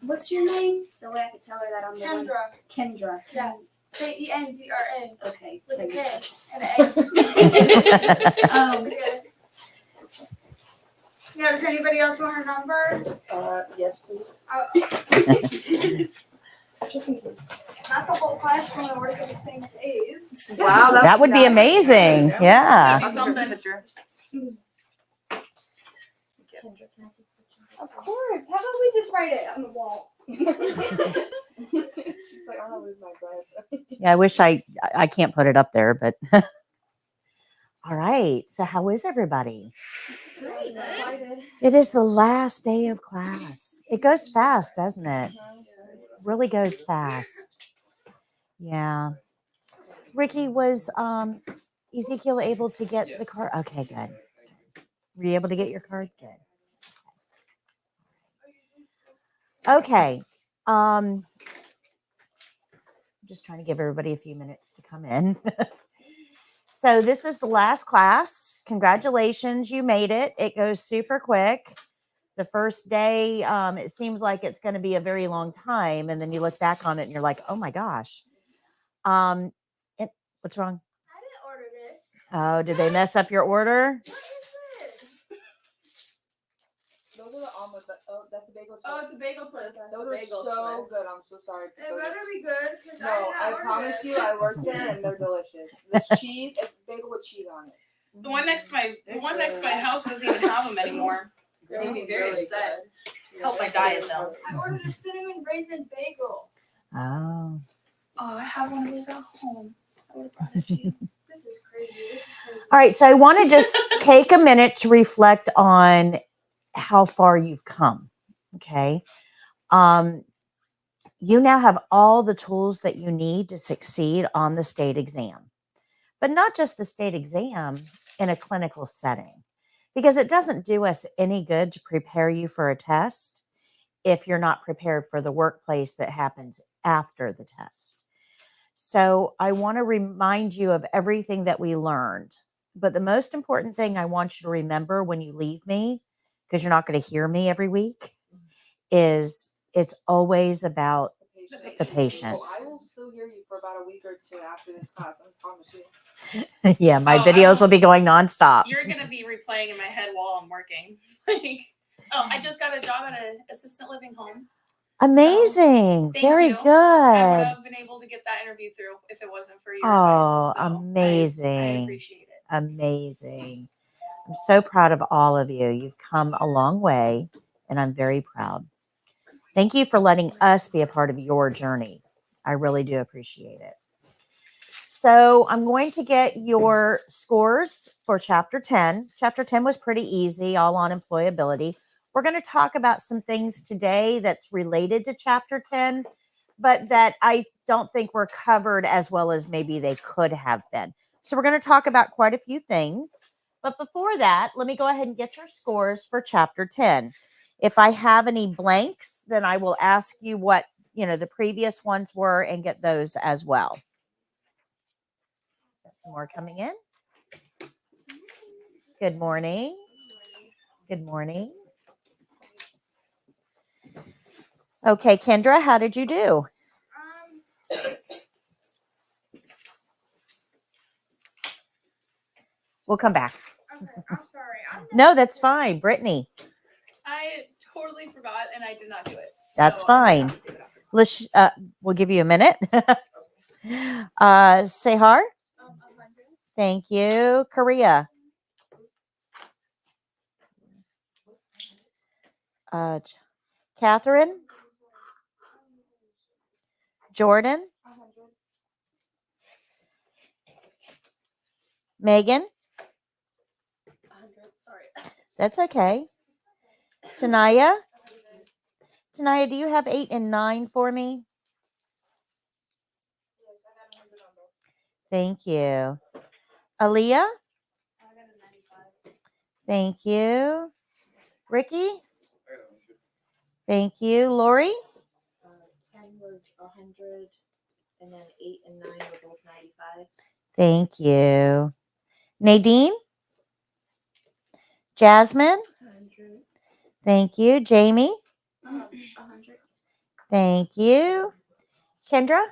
What's your name? The way I could tell her that I'm the one. Kendra. Kendra. Yes. Kendra. Okay. With a K and an A. Yeah, does anybody else want her number? Yes, please. Just in case. Not the whole class going to work at the same days. Wow, That would be amazing. Yeah. I'll send a picture. Of course. How about we just write it on the wall? She's like, I'm gonna lose my breath. Yeah, I wish I can't put it up there, but all right. So how is everybody? Great. Excited. It is the last day of class. It goes fast, doesn't it? Really goes fast. Yeah. Ricky, was Ezekiel able to get the card? Okay, good. Were you able to get your card? Good. Okay. I'm just trying to give everybody a few minutes to come in. So this is the last class. Congratulations, you made it. It goes super quick. The first day, it seems like it's going to be a very long time, and then you look back on it and you're like, oh my gosh. What's wrong? I didn't order this. Oh, did they mess up your order? What is this? Those are the omelet. Oh, that's a bagel twist. Oh, it's a bagel twist. Those are so good. I'm so sorry. They better be good. No, I promise you, I worked there and they're delicious. This cheese, it's bagel with cheese on it. The one next to my house doesn't even have them anymore. They'd be very upset. Help my diet though. I ordered a cinnamon raisin bagel. Oh. Oh, I have one of those at home. I would have brought it to you. This is crazy. All right. So I want to just take a minute to reflect on how far you've come. Okay. You now have all the tools that you need to succeed on the state exam, but not just the state exam in a clinical setting, because it doesn't do us any good to prepare you for a test if you're not prepared for the workplace that happens after the test. So I want to remind you of everything that we learned. But the most important thing I want you to remember when you leave me, because you're not going to hear me every week, is it's always about the patient. Oh, I will still hear you for about a week or two after this class. I promise you. Yeah, my videos will be going nonstop. You're gonna be replaying in my head while I'm working. Like, oh, I just got a job at an assisted living home. Amazing. So, very you. good. I would have been able to get that interview through if it wasn't for your advice. So amazing. I appreciate it. Amazing. I'm so proud of all of you. You've come a long way, and I'm very proud. Thank you for letting us be a part of your journey. I really do appreciate it. So I'm going to get your scores for Chapter 10. Chapter 10 was pretty easy, all on employability. We're going to talk about some things today that's related to Chapter 10, but that I don't think were covered as well as maybe they could have been. So we're going to talk about quite a few things. But before that, let me go ahead and get your scores for Chapter 10. If I have any blanks, then I will ask you what, the previous ones were and get those as well. Got some more coming in. Good morning. Good morning. Okay, Kendra, how did you do? We'll come back. Okay, I'm sorry. No, that's fine. Brittany. I totally forgot and I did not do it. That's so fine. Let's. We'll give you a minute. Sehar. 100. Thank you. Korea. Catherine. Jordan. 100. Megan. 100. Sorry. That's okay. Tanaya. Tanaya, do you have 8 and 9 for me? Yes, I got 100 on both. Thank you. Aaliyah. I got a 95. Thank you. Ricky. Thank you. Lori. 10 was 100, and then 8 and 9 were both 95. Thank you. Nadine. Jasmine. 100. Thank you. Jamie. 100. Thank you. Kendra?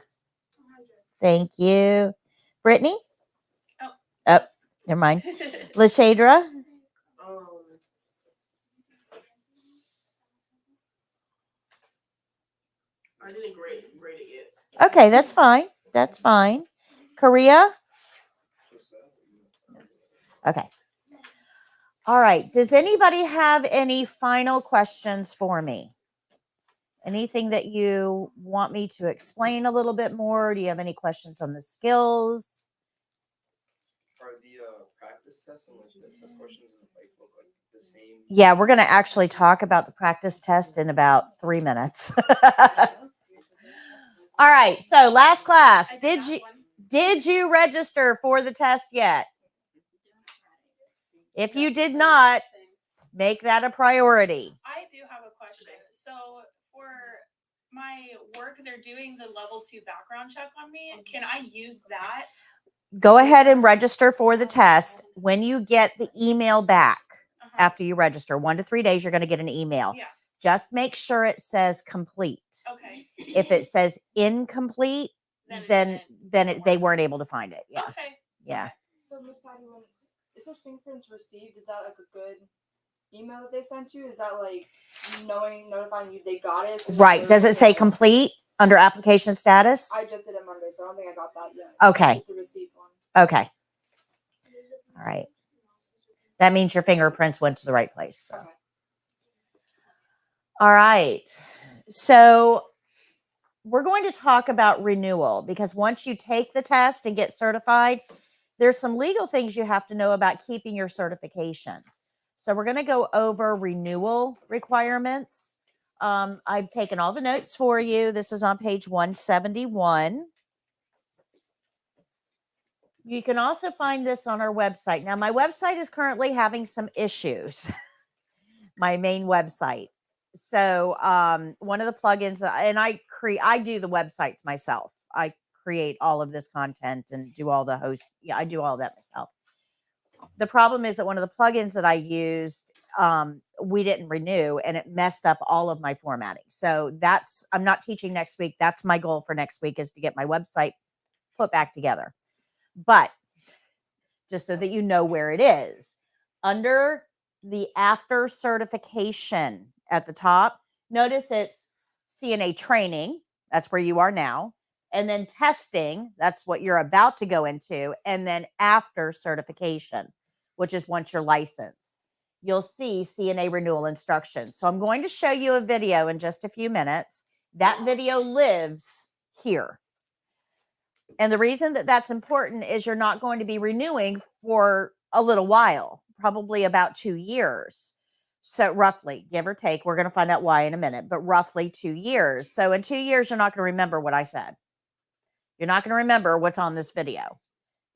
Thank you. Brittany? Oh. Oh, never mind. Lashadra? I didn't grade it yet. Okay, that's fine. That's fine. Korea? Okay. All right. Does anybody have any final questions for me? Anything that you want me to explain a little bit more? Do you have any questions on the skills? Are the practice tests and like the test questions like look like the same? Yeah, we're going to actually talk about the practice test in about 3 minutes. All right. So last class, did you register for the test yet? If you did not, make that a priority. I do have a question. So for my work, they're doing the level 2 background check on me. Can I use that? Go ahead and register for the test. When you get the email back after you register, 1 to 3 days, you're going to get an email. Yeah. Just make sure it says complete. Okay. If it says incomplete, then they weren't able to find it. Yeah. Okay. Yeah. So Miss Patty, when it says fingerprints received, is that like a good email that they sent you? Is that like notifying you they got it? Right. Does it say complete under application status? I just did it Monday, so I don't think I got that yet. Okay. Just the received one. Okay. All right. That means your fingerprints went to the right place. So. Okay. All right. So we're going to talk about renewal because once you take the test and get certified, there's some legal things you have to know about keeping your certification. So we're going to go over renewal requirements. I've taken all the notes for you. This is on page 171. You can also find this on our website. Now, my website is currently having some issues, my main website. So one of the plugins, and I do the websites myself. I create all of this content and do all the host. Yeah, I do all that myself. The problem is that one of the plugins that I used, we didn't renew and it messed up all of my formatting. So I'm not teaching next week. That's my goal for next week is to get my website put back together. But just so that you know where it is, under the after certification at the top, notice it's CNA training. That's where you are now. And then testing, that's what you're about to go into. And then after certification, which is once you're licensed, you'll see CNA renewal instructions. So I'm going to show you a video in just a few minutes. That video lives here. And the reason that that's important is you're not going to be renewing for a little while, probably about 2 years. So roughly, give or take, we're going to find out why in a minute, but roughly 2 years. So in 2 years, you're not going to remember what I said. You're not going to remember what's on this video.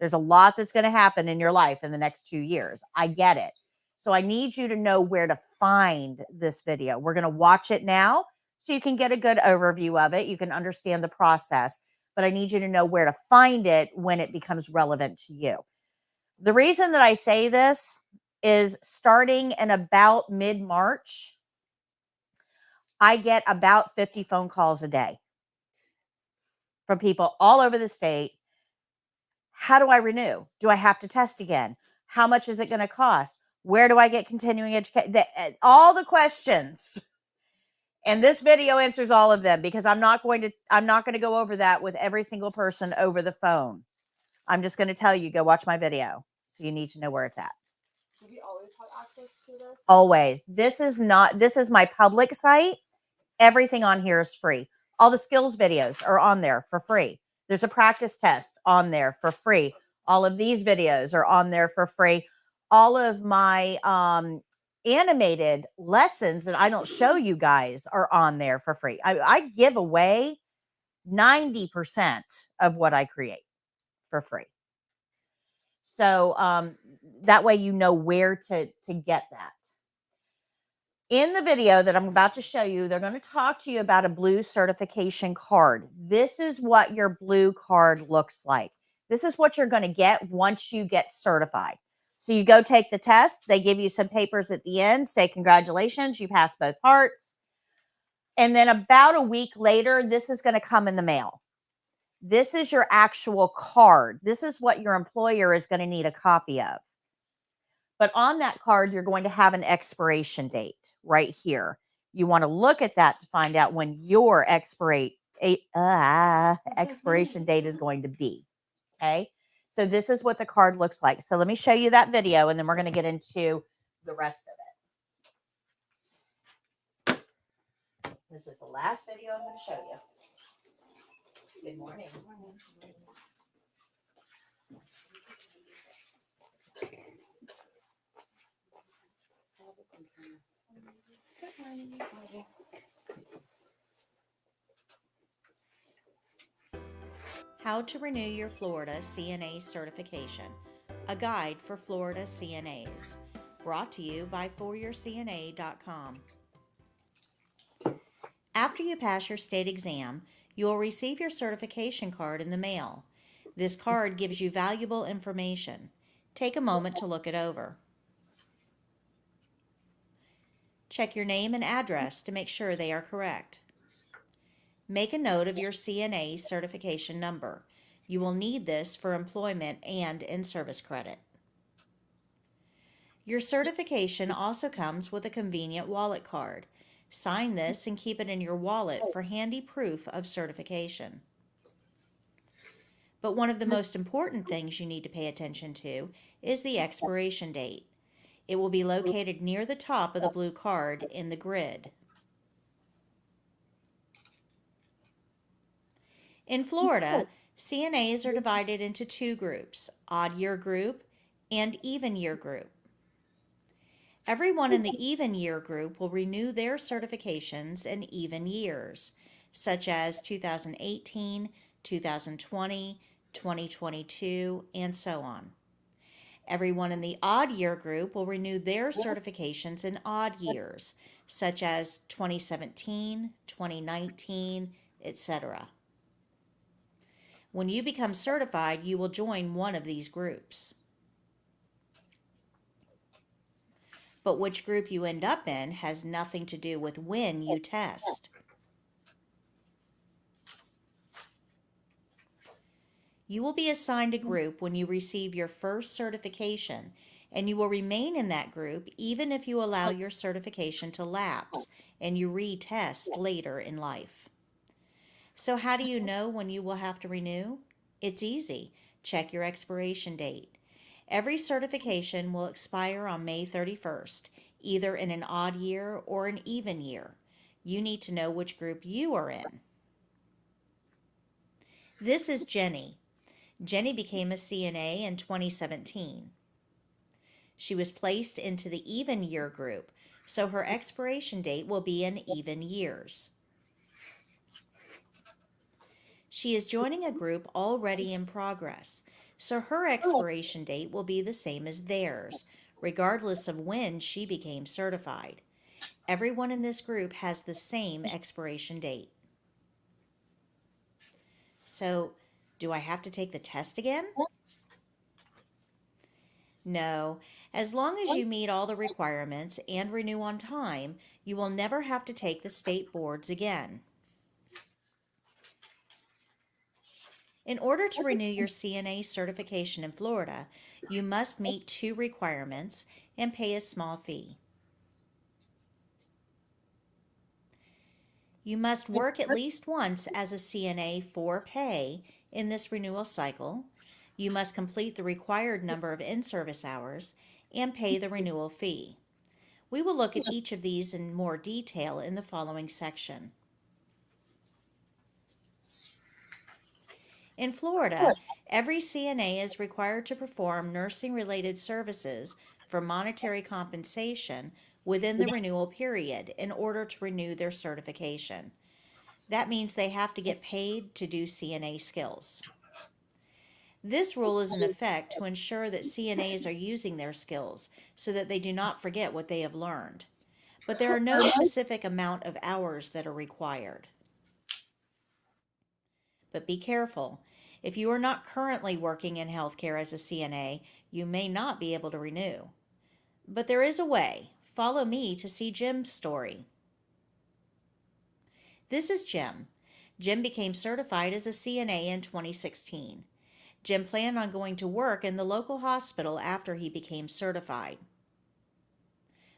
There's a lot that's going to happen in your life in the next 2 years. I get it. So I need you to know where to find this video. We're going to watch it now so you can get a good overview of it. You can understand the process, but I need you to know where to find it when it becomes relevant to you. The reason that I say this is starting in about mid-March, I get about 50 phone calls a day from people all over the state. How do I renew? Do I have to test again? How much is it going to cost? Where do I get continuing education? All the questions. And this video answers all of them because I'm not going to go over that with every single person over the phone. I'm just going to tell you, go watch my video. So you need to know where it's at. Do we always have access to this? Always. This is my public site. Everything on here is free. All the skills videos are on there for free. There's a practice test on there for free. All of these videos are on there for free. All of my animated lessons that I don't show you guys are on there for free. I give away 90% of what I create for free. So that way you know where to get that. In the video that I'm about to show you, they're going to talk to you about a blue certification card. This is what your blue card looks like. This is what you're going to get once you get certified. So you go take the test. They give you some papers at the end, say, congratulations, you passed both parts. And then about a week later, this is going to come in the mail. This is your actual card. This is what your employer is going to need a copy of. But on that card, you're going to have an expiration date right here. You want to look at that to find out when your expiration date is going to be. Okay. So this is what the card looks like. So let me show you that video and then we're going to get into the rest of it. This is the last video I'm going to show you. Good morning. How to renew your Florida CNA certification, a guide for Florida CNAs, brought to you by foryourcna.com. After you pass your state exam, you will receive your certification card in the mail. This card gives you valuable information. Take a moment to look it over. Check your name and address to make sure they are correct. Make a note of your CNA certification number. You will need this for employment and in-service credit. Your certification also comes with a convenient wallet card. Sign this and keep it in your wallet for handy proof of certification. But one of the most important things you need to pay attention to is the expiration date. It will be located near the top of the blue card in the grid. In Florida, CNAs are divided into two groups, odd year group and even year group. Everyone in the even year group will renew their certifications in even years, such as 2018, 2020, 2022, and so on. Everyone in the odd year group will renew their certifications in odd years, such as 2017, 2019, etc. When you become certified, you will join one of these groups. But which group you end up in has nothing to do with when you test. You will be assigned a group when you receive your first certification, and you will remain in that group even if you allow your certification to lapse and you retest later in life. So how do you know when you will have to renew? It's easy. Check your expiration date. Every certification will expire on May 31st, either in an odd year or an even year. You need to know which group you are in. This is Jenny. Jenny became a CNA in 2017. She was placed into the even year group, so her expiration date will be in even years. She is joining a group already in progress, so her expiration date will be the same as theirs, regardless of when she became certified. Everyone in this group has the same expiration date. So, do I have to take the test again? No. As long as you meet all the requirements and renew on time, you will never have to take the state boards again. In order to renew your CNA certification in Florida, you must meet two requirements and pay a small fee. You must work at least once as a CNA for pay in this renewal cycle. You must complete the required number of in-service hours and pay the renewal fee. We will look at each of these in more detail in the following section. In Florida, every CNA is required to perform nursing-related services for monetary compensation within the renewal period in order to renew their certification. That means they have to get paid to do CNA skills. This rule is in effect to ensure that CNAs are using their skills so that they do not forget what they have learned. But there are no specific amount of hours that are required. But be careful. If you are not currently working in healthcare as a CNA, you may not be able to renew. But there is a way. Follow me to see Jim's story. This is Jim. Jim became certified as a CNA in 2016. Jim planned on going to work in the local hospital after he became certified.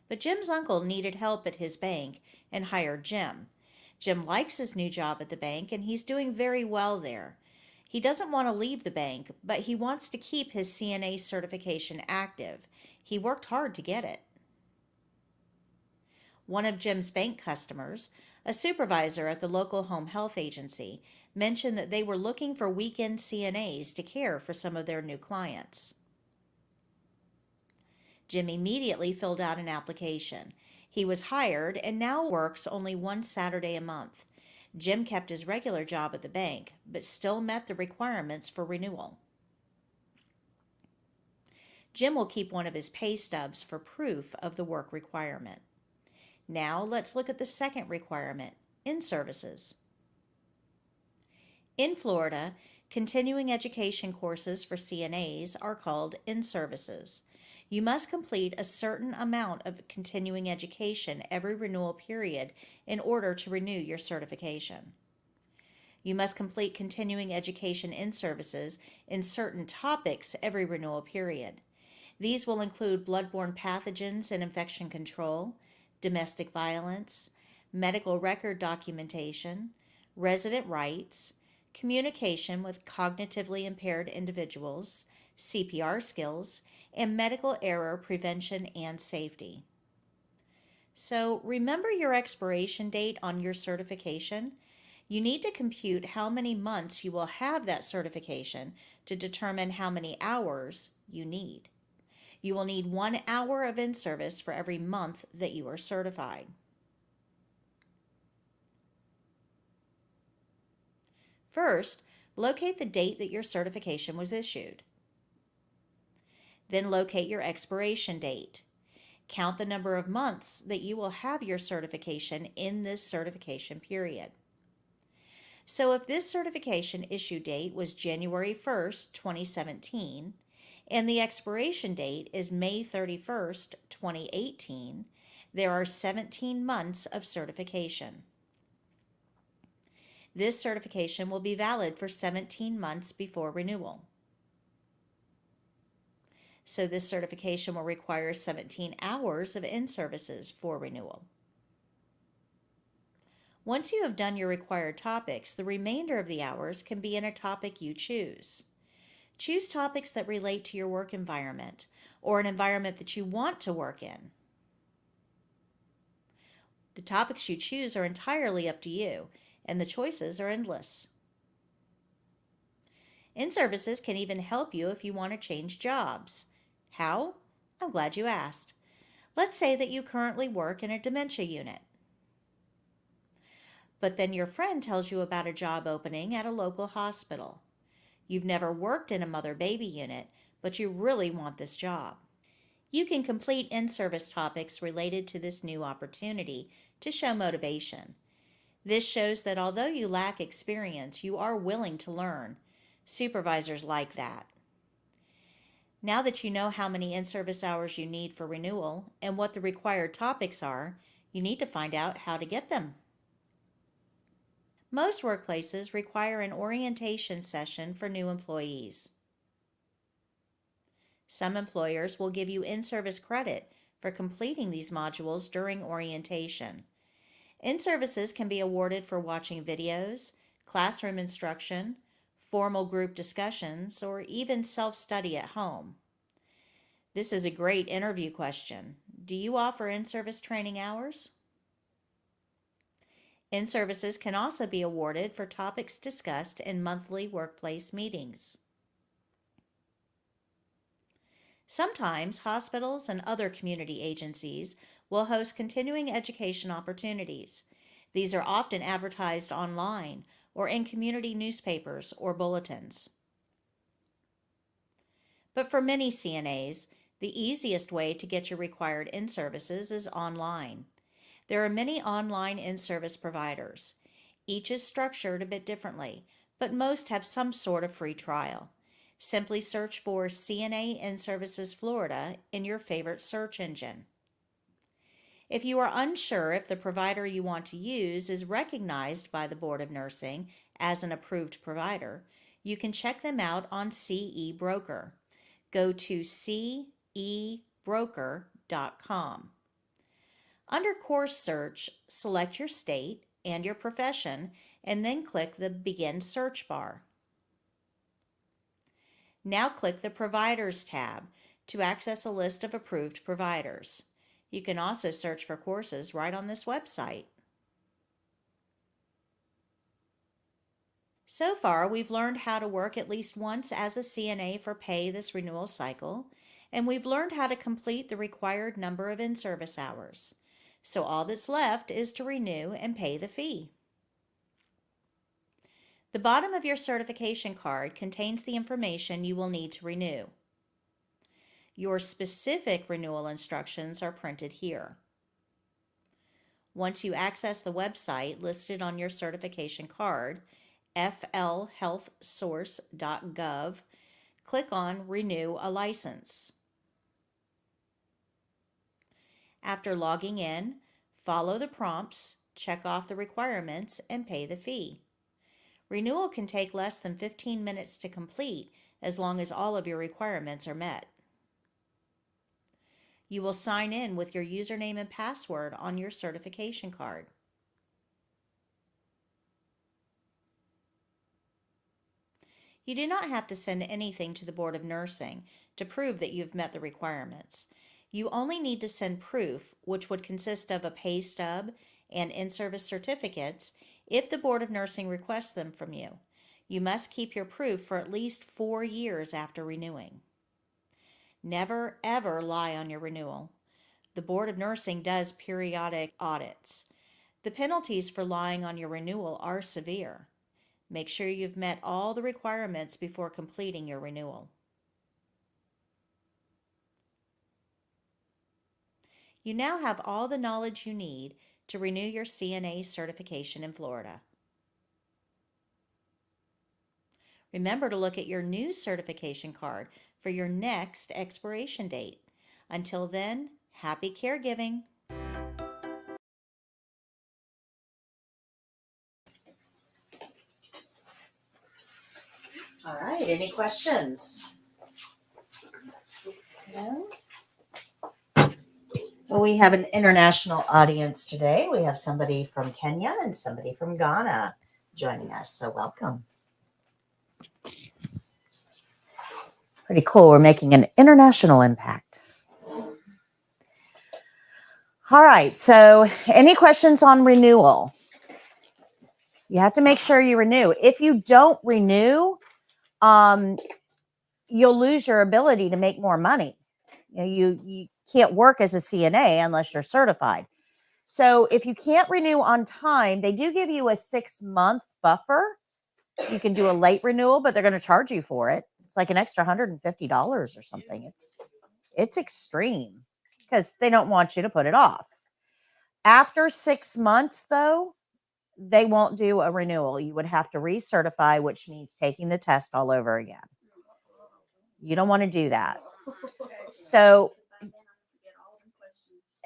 But Jim's uncle needed help at his bank and hired Jim. Jim likes his new job at the bank and he's doing very well there. He doesn't want to leave the bank, but he wants to keep his CNA certification active. He worked hard to get it. One of Jim's bank customers, a supervisor at the local home health agency, mentioned that they were looking for weekend CNAs to care for some of their new clients. Jim immediately filled out an application. He was hired and now works only one Saturday a month. Jim kept his regular job at the bank, but still met the requirements for renewal. Jim will keep one of his pay stubs for proof of the work requirement. Now let's look at the second requirement, in-services. In Florida, continuing education courses for CNAs are called in-services. You must complete a certain amount of continuing education every renewal period in order to renew your certification. You must complete continuing education in-services in certain topics every renewal period. These will include bloodborne pathogens and infection control, domestic violence, medical record documentation, resident rights, communication with cognitively impaired individuals, CPR skills, and medical error prevention and safety. So remember your expiration date on your certification. You need to compute how many months you will have that certification to determine how many hours you need. You will need 1 hour of in-service for every month that you are certified. First, locate the date that your certification was issued. Then locate your expiration date. Count the number of months that you will have your certification in this certification period. So if this certification issue date was January 1st, 2017, and the expiration date is May 31st, 2018, there are 17 months of certification. This certification will be valid for 17 months before renewal. So this certification will require 17 hours of in-services for renewal. Once you have done your required topics, the remainder of the hours can be in a topic you choose. Choose topics that relate to your work environment or an environment that you want to work in. The topics you choose are entirely up to you, and the choices are endless. In-services can even help you if you want to change jobs. How? I'm glad you asked. Let's say that you currently work in a dementia unit. But then your friend tells you about a job opening at a local hospital. You've never worked in a mother-baby unit, but you really want this job. You can complete in-service topics related to this new opportunity to show motivation. This shows that although you lack experience, you are willing to learn. Supervisors like that. Now that you know how many in-service hours you need for renewal and what the required topics are, you need to find out how to get them. Most workplaces require an orientation session for new employees. Some employers will give you in-service credit for completing these modules during orientation. In-services can be awarded for watching videos, classroom instruction, formal group discussions, or even self-study at home. This is a great interview question. Do you offer in-service training hours? In-services can also be awarded for topics discussed in monthly workplace meetings. Sometimes hospitals and other community agencies will host continuing education opportunities. These are often advertised online or in community newspapers or bulletins. But for many CNAs, the easiest way to get your required in-services is online. There are many online in-service providers. Each is structured a bit differently, but most have some sort of free trial. Simply search for CNA In-Services Florida in your favorite search engine. If you are unsure if the provider you want to use is recognized by the Board of Nursing as an approved provider, you can check them out on CE Broker. Go to cebroker.com. Under Course Search, select your state and your profession, and then click the Begin Search bar. Now click the Providers tab to access a list of approved providers. You can also search for courses right on this website. So far, we've learned how to work at least once as a CNA for pay this renewal cycle, and we've learned how to complete the required number of in-service hours. So all that's left is to renew and pay the fee. The bottom of your certification card contains the information you will need to renew. Your specific renewal instructions are printed here. Once you access the website listed on your certification card, flhealthsource.gov, click on Renew a License. After logging in, follow the prompts, check off the requirements, and pay the fee. Renewal can take less than 15 minutes to complete as long as all of your requirements are met. You will sign in with your username and password on your certification card. You do not have to send anything to the Board of Nursing to prove that you've met the requirements. You only need to send proof, which would consist of a pay stub and in-service certificates, if the Board of Nursing requests them from you. You must keep your proof for at least 4 years after renewing. Never, ever lie on your renewal. The Board of Nursing does periodic audits. The penalties for lying on your renewal are severe. Make sure you've met all the requirements before completing your renewal. You now have all the knowledge you need to renew your CNA certification in Florida. Remember to look at your new certification card for your next expiration date. Until then, happy caregiving. All right, any questions? No? Well, we have an international audience today. We have somebody from Kenya and somebody from Ghana joining us, so welcome. Pretty cool. We're making an international impact. All right, so any questions on renewal? You have to make sure you renew. If you don't renew, you'll lose your ability to make more money. You can't work as a CNA unless you're certified. So if you can't renew on time, they do give you a 6-month buffer. You can do a late renewal, but they're going to charge you for it. It's like an extra $150 or something. It's extreme because they don't want you to put it off. After 6 months, though, they won't do a renewal. You would have to recertify, which means taking the test all over again. You don't want to do that. So,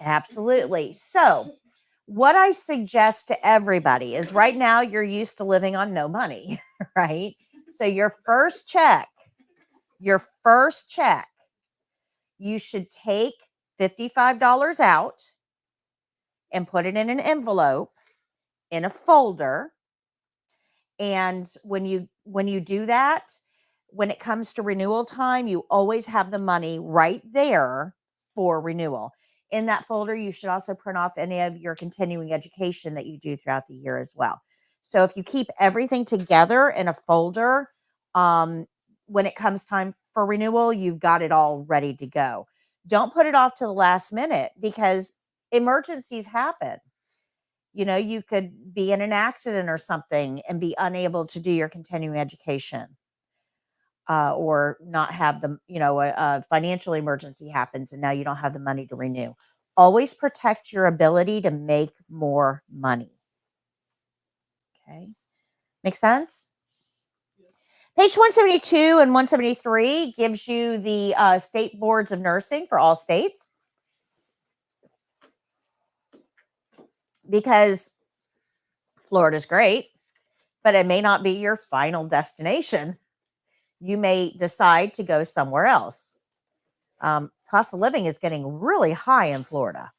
absolutely. So, what I suggest to everybody is right now you're used to living on no money, right? So, your first check, you should take $55 out and put it in an envelope in a folder. And when you do that, when it comes to renewal time, you always have the money right there for renewal. In that folder, you should also print off any of your continuing education that you do throughout the year as well. So if you keep everything together in a folder, when it comes time for renewal, you've got it all ready to go. Don't put it off to the last minute because emergencies happen. You know, you could be in an accident or something and be unable to do your continuing education. Or not have them, a financial emergency happens and now you don't have the money to renew. Always protect your ability to make more money. Okay. Make sense? Page 172 and 173 gives you the state boards of nursing for all states. because Florida's great, but it may not be your final destination. You may decide to go somewhere else. Cost of living is getting really high in Florida.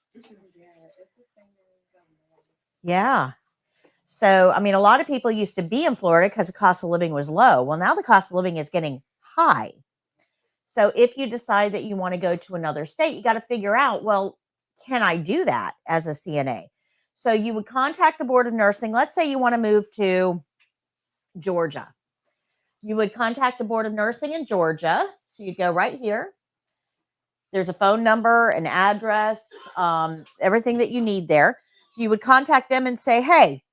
Yeah. So, I mean, a lot of people used to be in Florida because the cost of living was low. Well, now the cost of living is getting high. So if you decide that you want to go to another state, you got to figure out, well, can I do that as a CNA? So you would contact the Board of Nursing. Let's say you want to move to Georgia. You would contact the Board of Nursing in Georgia. So you'd go right here. There's a phone number, an address, everything that you need there. So you would contact them and say, hey,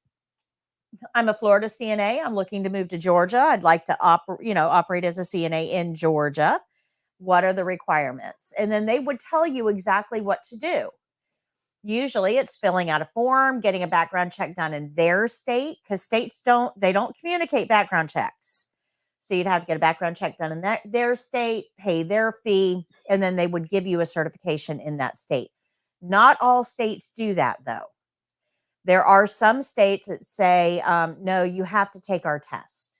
I'm a Florida CNA. I'm looking to move to Georgia. I'd like to operate as a CNA in Georgia. What are the requirements? And then they would tell you exactly what to do. Usually it's filling out a form, getting a background check done in their state, because states don't communicate background checks. So you'd have to get a background check done in their state, pay their fee, and then they would give you a certification in that state. Not all states do that, though. There are some states that say, no, you have to take our test.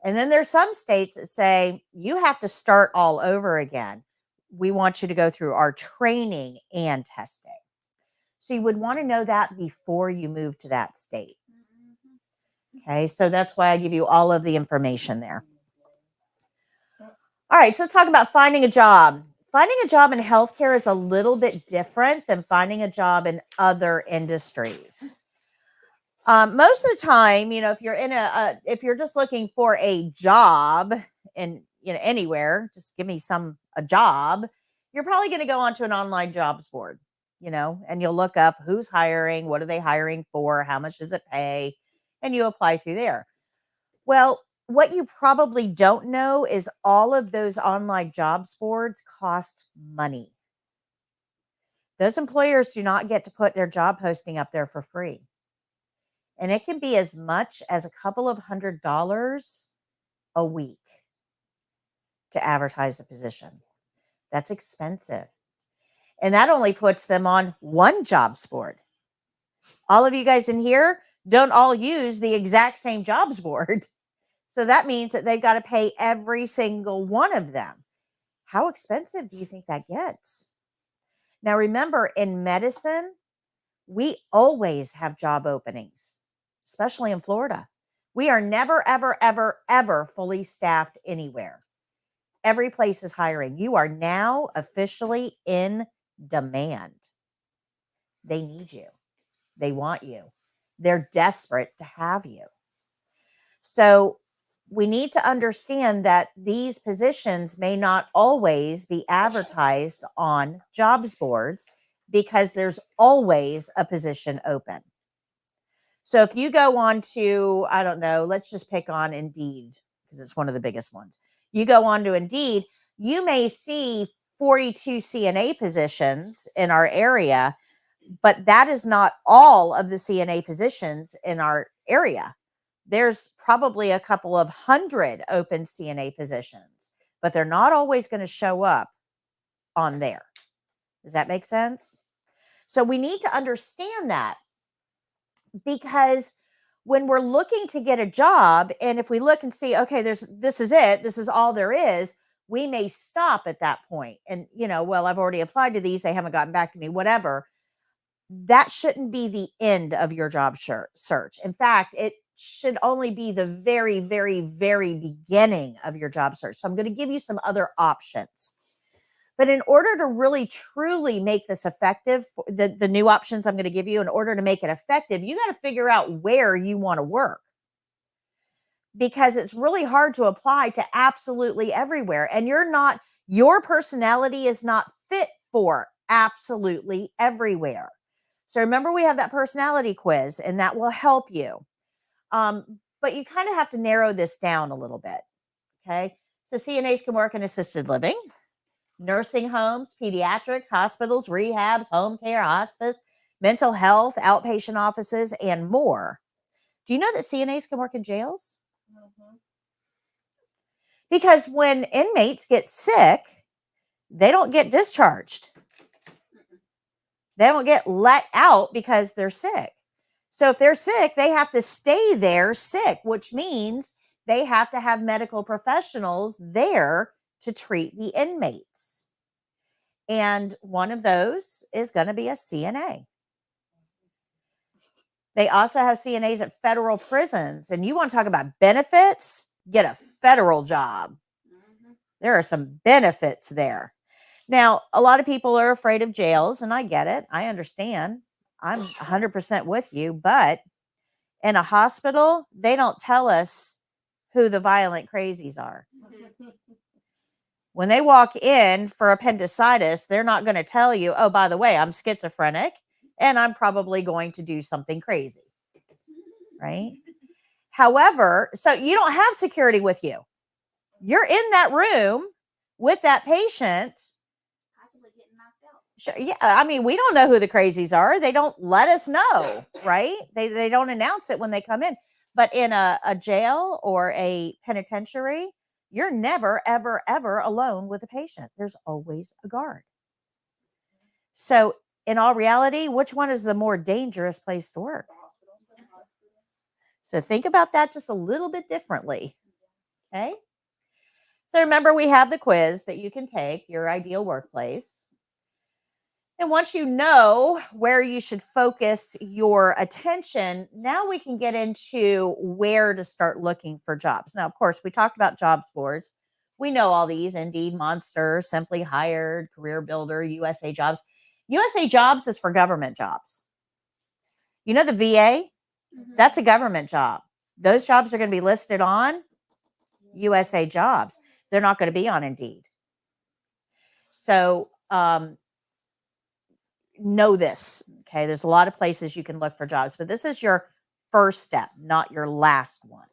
And then there's some states that say, you have to start all over again. We want you to go through our training and testing. So you would want to know that before you move to that state. Okay, so that's why I give you all of the information there. All right, so let's talk about finding a job. Finding a job in healthcare is a little bit different than finding a job in other industries. Most of the time, if you're if you're just looking for a job in anywhere, just give me a job, you're probably going to go onto an online jobs board, and you'll look up who's hiring, what are they hiring for, how much does it pay, and you apply through there. Well, what you probably don't know is all of those online jobs boards cost money. Those employers do not get to put their job posting up there for free. And it can be as much as a couple of $100s a week to advertise a position. That's expensive. And that only puts them on one jobs board. All of you guys in here don't all use the exact same jobs board. So that means that they've got to pay every single one of them. How expensive do you think that gets? Now, remember, in medicine, we always have job openings, especially in Florida. We are never, ever, ever, ever fully staffed anywhere. Every place is hiring. You are now officially in demand. They need you. They want you. They're desperate to have you. So we need to understand that these positions may not always be advertised on jobs boards because there's always a position open. So if you go on to, I don't know, let's just pick on Indeed because it's one of the biggest ones. You go on to Indeed, you may see 42 CNA positions in our area, but that is not all of the CNA positions in our area. There's probably a couple of hundred open CNA positions, but they're not always going to show up on there. Does that make sense? So we need to understand that, because when we're looking to get a job, and if we look and see, okay, this is it, this is all there is, we may stop at that point. And, well, I've already applied to these, they haven't gotten back to me, whatever. That shouldn't be the end of your job search. In fact, it should only be the very, very, very beginning of your job search. So I'm going to give you some other options. But in order to really, truly make this effective, the new options I'm going to give you, in order to make it effective, you got to figure out where you want to work. Because it's really hard to apply to absolutely everywhere. And your personality is not fit for absolutely everywhere. So remember, we have that personality quiz, and that will help you. But you kind of have to narrow this down a little bit. Okay. So CNAs can work in assisted living, nursing homes, pediatrics, hospitals, rehabs, home care, hospice, mental health, outpatient offices, and more. Do you know that CNAs can work in jails? Mm-hmm. Because when inmates get sick, they don't get discharged. They don't get let out because they're sick. So if they're sick, they have to stay there sick, which means they have to have medical professionals there to treat the inmates. And one of those is going to be a CNA. They also have CNAs at federal prisons. And you want to talk about benefits? Get a federal job. There are some benefits there. Now, a lot of people are afraid of jails, and I get it. I understand. I'm 100% with you. But in a hospital, they don't tell us who the violent crazies are. When they walk in for appendicitis, they're not going to tell you, oh, by the way, I'm schizophrenic and I'm probably going to do something crazy. Right? However, so you don't have security with you. You're in that room with that patient. Possibly getting knocked out. Sure, yeah, I mean, we don't know who the crazies are. They don't let us know, right? They don't announce it when they come in. But in a jail or a penitentiary, you're never, ever, ever alone with a patient. There's always a guard. So in all reality, which one is the more dangerous place to work? So think about that just a little bit differently. Okay. So remember, we have the quiz that you can take, your ideal workplace. And once you know where you should focus your attention, now we can get into where to start looking for jobs. Now, of course, we talked about job boards. We know all these: Indeed, Monster, Simply Hired, Career Builder, USA Jobs. USA Jobs is for government jobs. You know the VA? That's a government job. Those jobs are going to be listed on USA Jobs. They're not going to be on Indeed. So, know this. Okay. There's a lot of places you can look for jobs, but this is your first step, not your last one.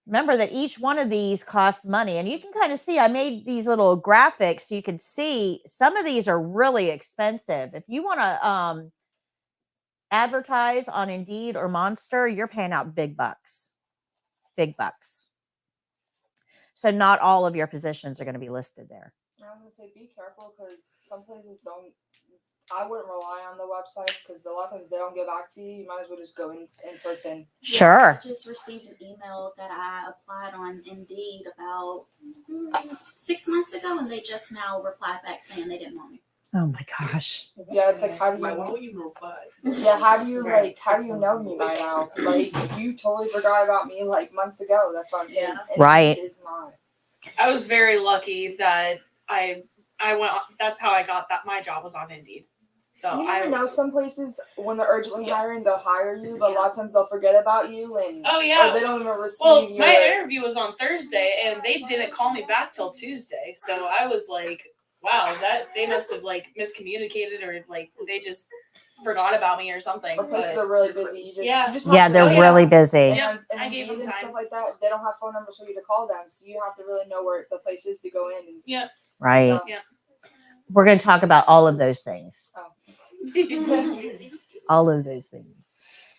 Remember that each one of these costs money, and you can kind of see, I made these little graphics so you can see some of these are really expensive. If you want to advertise on Indeed or Monster, you're paying out big bucks. So not all of your positions are going to be listed there. I was gonna say, be careful, because some places don't. I wouldn't rely on the websites, because a lot of times they don't get back to you. You might as well just go in person. Sure. I just received an email that I applied on Indeed about 6 months ago, and they just now replied back saying they didn't want me. Oh my gosh. Yeah, it's like, how do you? Why won't you reply? Yeah, how do you know me by now? Like, you totally forgot about me like months ago. That's what I'm saying. Yeah. And Right. It is not. I was very lucky that I went. That's how I got that. My job was on Indeed. So You I never know. Some places, when they're urgently hiring, they'll hire you, but a lot of times they'll forget about you, and Oh yeah. or they don't even receive Well, your. my interview was on Thursday, and they didn't call me back till Tuesday. So I was like, "Wow, that they must have like miscommunicated, or like they just forgot about me or something." Or places But are really busy. You just, Yeah. you just have Yeah, to they're know. really busy. Yep, And I gave Indeed them and time. stuff like that, they don't have phone numbers for you to call them, so you have to really know where the place is to go in. And Yeah. Right. So, We're going to talk about all of those things. oh. All of those things.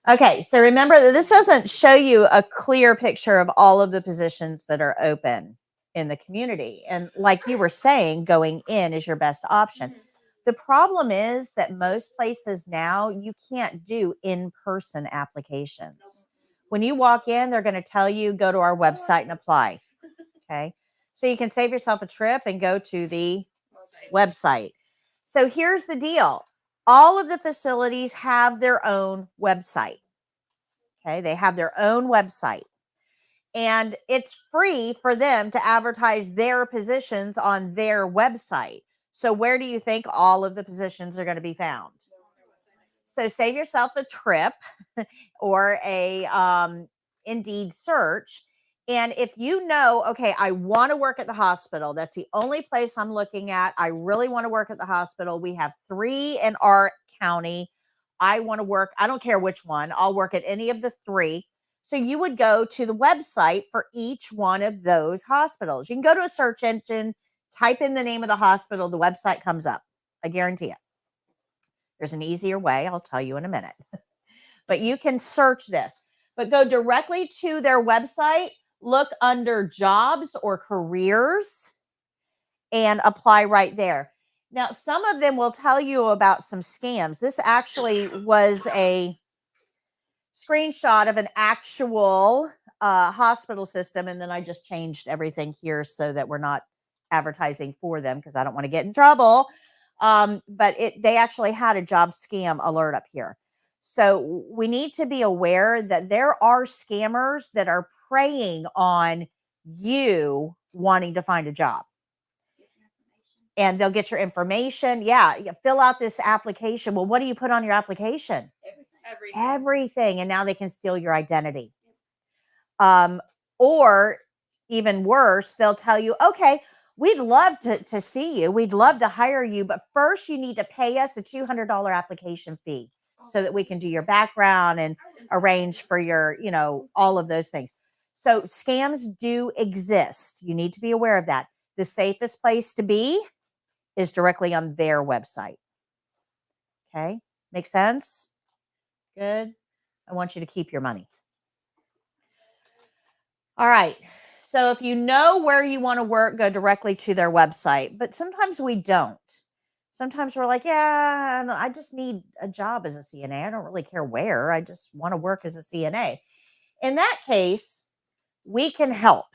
Okay, so remember that this doesn't show you a clear picture of all of the positions that are open in the community. And like you were saying, going in is your best option. The problem is that most places now, you can't do in-person applications. When you walk in, they're going to tell you, go to our website and apply. Okay, so you can save yourself a trip and go to the website. So here's the deal. All of the facilities have their own website. Okay, they have their own website. And it's free for them to advertise their positions on their website. So where do you think all of the positions are going to be found? So save yourself a trip or a Indeed search. And if you know, okay, I want to work at the hospital, that's the only place I'm looking at. I really want to work at the hospital. We have 3 in our county. I want to work, I don't care which one, I'll work at any of the 3. So you would go to the website for each one of those hospitals. You can go to a search engine, type in the name of the hospital, the website comes up. I guarantee it. There's an easier way. I'll tell you in a minute. But you can search this. But go directly to their website, look under jobs or careers, and apply right there. Now, some of them will tell you about some scams. This actually was a screenshot of an actual hospital system, and then I just changed everything here so that we're not advertising for them because I don't want to get in trouble. But they actually had a job scam alert up here. So we need to be aware that there are scammers that are preying on you wanting to find a job. And they'll get your information. Yeah, you fill out this application. Well, what do you put on your application? Everything. And now they can steal your identity. Or even worse, they'll tell you, okay, we'd love to see you. We'd love to hire you. But first, you need to pay us a $200 application fee so that we can do your background and arrange for your, all of those things. So scams do exist. You need to be aware of that. The safest place to be is directly on their website. Okay. Make sense? Good. I want you to keep your money. All right. So if you know where you want to work, go directly to their website. But sometimes we don't. Sometimes we're like, yeah, I just need a job as a CNA. I don't really care where. I just want to work as a CNA. In that case, we can help.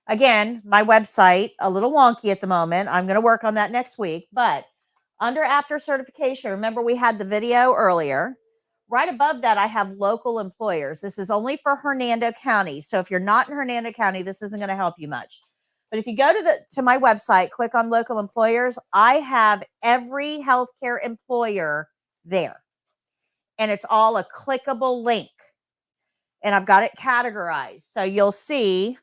Again, my website, a little wonky at the moment. I'm going to work on that next week. But under after certification, remember we had the video earlier. Right above that, I have local employers. This is only for Hernando County. So if you're not in Hernando County, this isn't going to help you much. But if you go to my website, click on local employers, I have every healthcare employer there. And it's all a clickable link. And I've got it categorized. So you'll see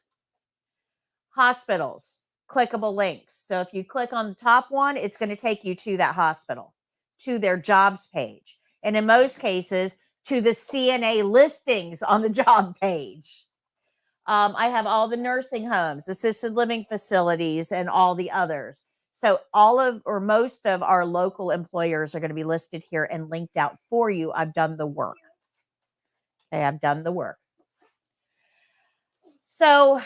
hospitals, clickable links. So if you click on the top one, it's going to take you to that hospital, to their jobs page. And in most cases, to the CNA listings on the job page. I have all the nursing homes, assisted living facilities, and all the others. So all of or most of our local employers are going to be listed here and linked out for you. I've done the work. Okay, I've done the work. So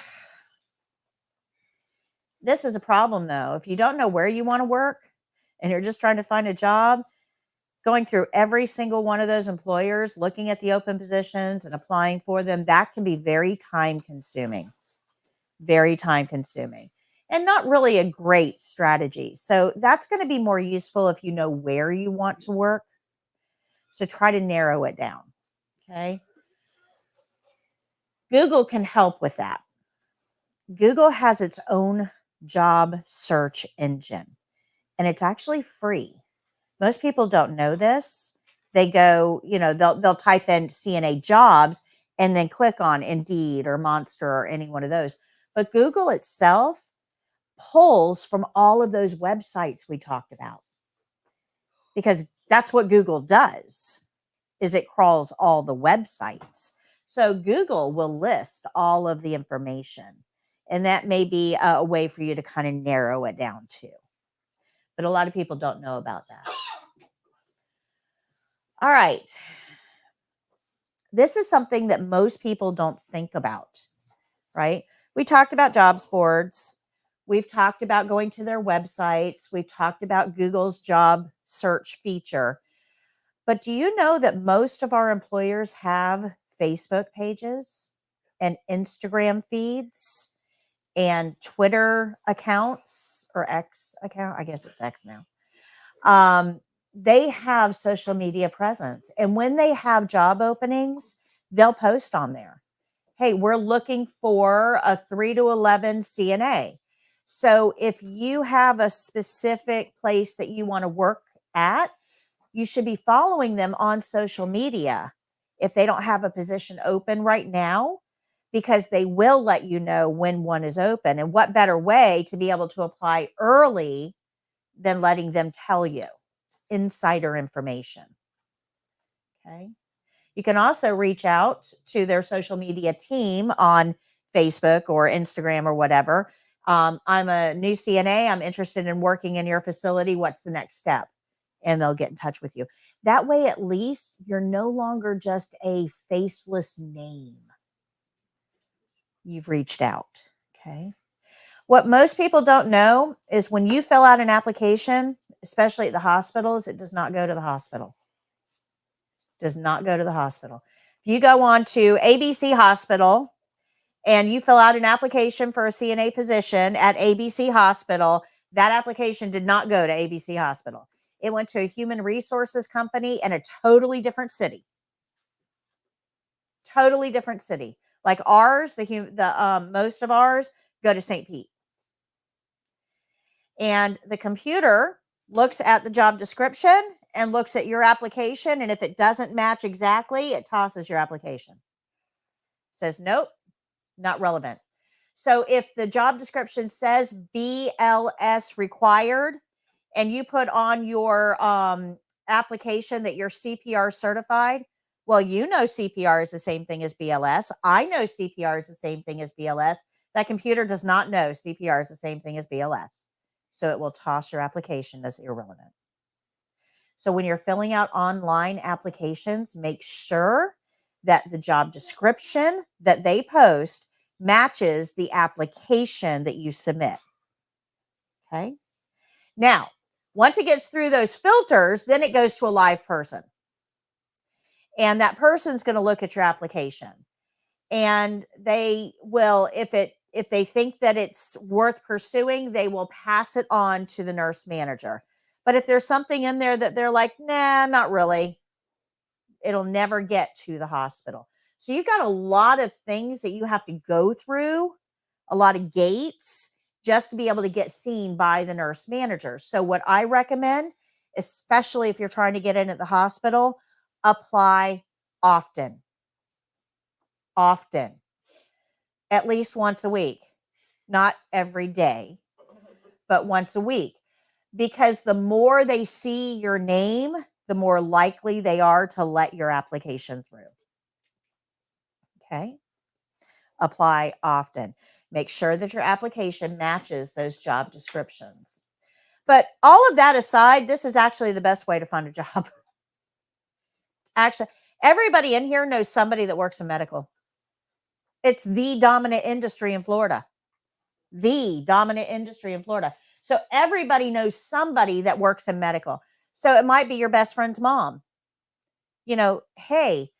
this is a problem, though. If you don't know where you want to work and you're just trying to find a job, going through every single one of those employers, looking at the open positions and applying for them, that can be very time consuming, and not really a great strategy. So that's going to be more useful if you know where you want to work. So try to narrow it down. Okay. Google can help with that. Google has its own job search engine, and it's actually free. Most people don't know this. They go, they'll type in CNA jobs and then click on Indeed or Monster or any one of those. But Google itself pulls from all of those websites we talked about, because that's what Google does, is it crawls all the websites. So Google will list all of the information, and that may be a way for you to kind of narrow it down too. But a lot of people don't know about that. All right. This is something that most people don't think about, right? We talked about jobs boards. We've talked about going to their websites. We've talked about Google's job search feature. But do you know that most of our employers have Facebook pages and Instagram feeds and Twitter accounts, or X account? I guess it's X now. They have social media presence. And when they have job openings, they'll post on there. Hey, we're looking for a 3 to 11 CNA. So if you have a specific place that you want to work at, you should be following them on social media if they don't have a position open right now, because they will let you know when one is open. And what better way to be able to apply early than letting them tell you? Insider information. Okay. You can also reach out to their social media team on Facebook or Instagram or whatever. I'm a new CNA. I'm interested in working in your facility. What's the next step? And they'll get in touch with you. That way, at least you're no longer just a faceless name. You've reached out. Okay. What most people don't know is when you fill out an application, especially at the hospitals, it does not go to the hospital. Does not go to the hospital. If you go on to ABC Hospital and you fill out an application for a CNA position at ABC Hospital, that application did not go to ABC Hospital. It went to a human resources company in a totally different city. Totally different city. Like ours, most of ours go to St. Pete. And the computer looks at the job description and looks at your application. And if it doesn't match exactly, it tosses your application. Says, nope, not relevant. So if the job description says BLS required and you put on your application that you're CPR certified, well, you know CPR is the same thing as BLS. I know CPR is the same thing as BLS. That computer does not know CPR is the same thing as BLS. So it will toss your application as irrelevant. So when you're filling out online applications, make sure that the job description that they post matches the application that you submit. Okay. Now, once it gets through those filters, then it goes to a live person. And that person's going to look at your application. And they will, if they think that it's worth pursuing, they will pass it on to the nurse manager. But if there's something in there that they're like, nah, not really, it'll never get to the hospital. So you've got a lot of things that you have to go through, a lot of gates, just to be able to get seen by the nurse manager. So what I recommend, especially if you're trying to get in at the hospital, apply often. Often. At least once a week. Not every day, but once a week. Because the more they see your name, the more likely they are to let your application through. Okay? Apply often. Make sure that your application matches those job descriptions. But all of that aside, this is actually the best way to find a job. Actually, everybody in here knows somebody that works in medical. It's the dominant industry in Florida. The dominant industry in Florida. So everybody knows somebody that works in medical. So it might be your best friend's mom. You know, hey,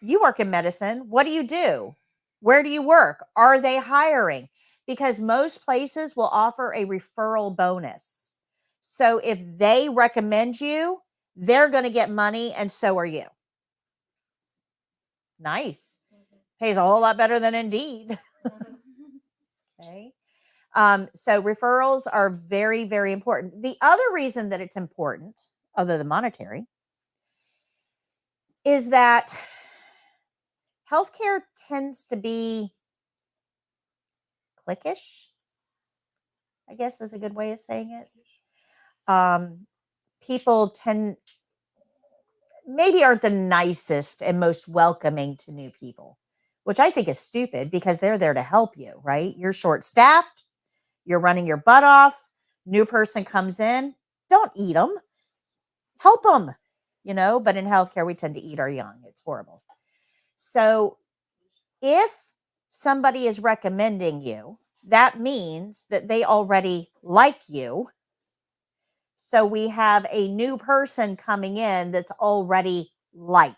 you work in medicine. What do you do? Where do you work? Are they hiring? Because most places will offer a referral bonus. So if they recommend you, they're going to get money, and so are you. Nice. Pays a whole lot better than Indeed. Okay. So referrals are very, very important. The other reason that it's important, other than monetary, is that healthcare tends to be cliquish, I guess is a good way of saying it. People maybe aren't the nicest and most welcoming to new people, which I think is stupid because they're there to help you, right? You're short-staffed. You're running your butt off. New person comes in. Don't eat them. Help them, but in healthcare, we tend to eat our young. It's horrible. So if somebody is recommending you, that means that they already like you. So we have a new person coming in that's already liked,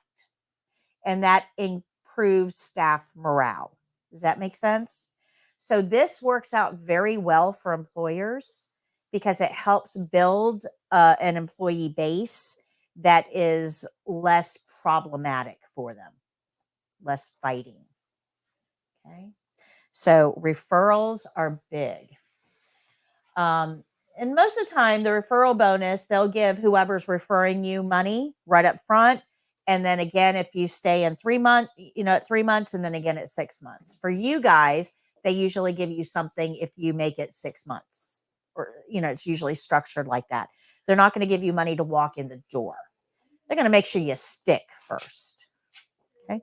and that improves staff morale. Does that make sense? So this works out very well for employers because it helps build an employee base that is less problematic for them, less fighting. Okay. So referrals are big. And most of the time, the referral bonus, they'll give whoever's referring you money right up front. And then again, if you stay in 3 months, at 3 months, and then again at 6 months. For you guys, they usually give you something if you make it 6 months. Or, it's usually structured like that. They're not going to give you money to walk in the door. They're going to make sure you stick first. Okay.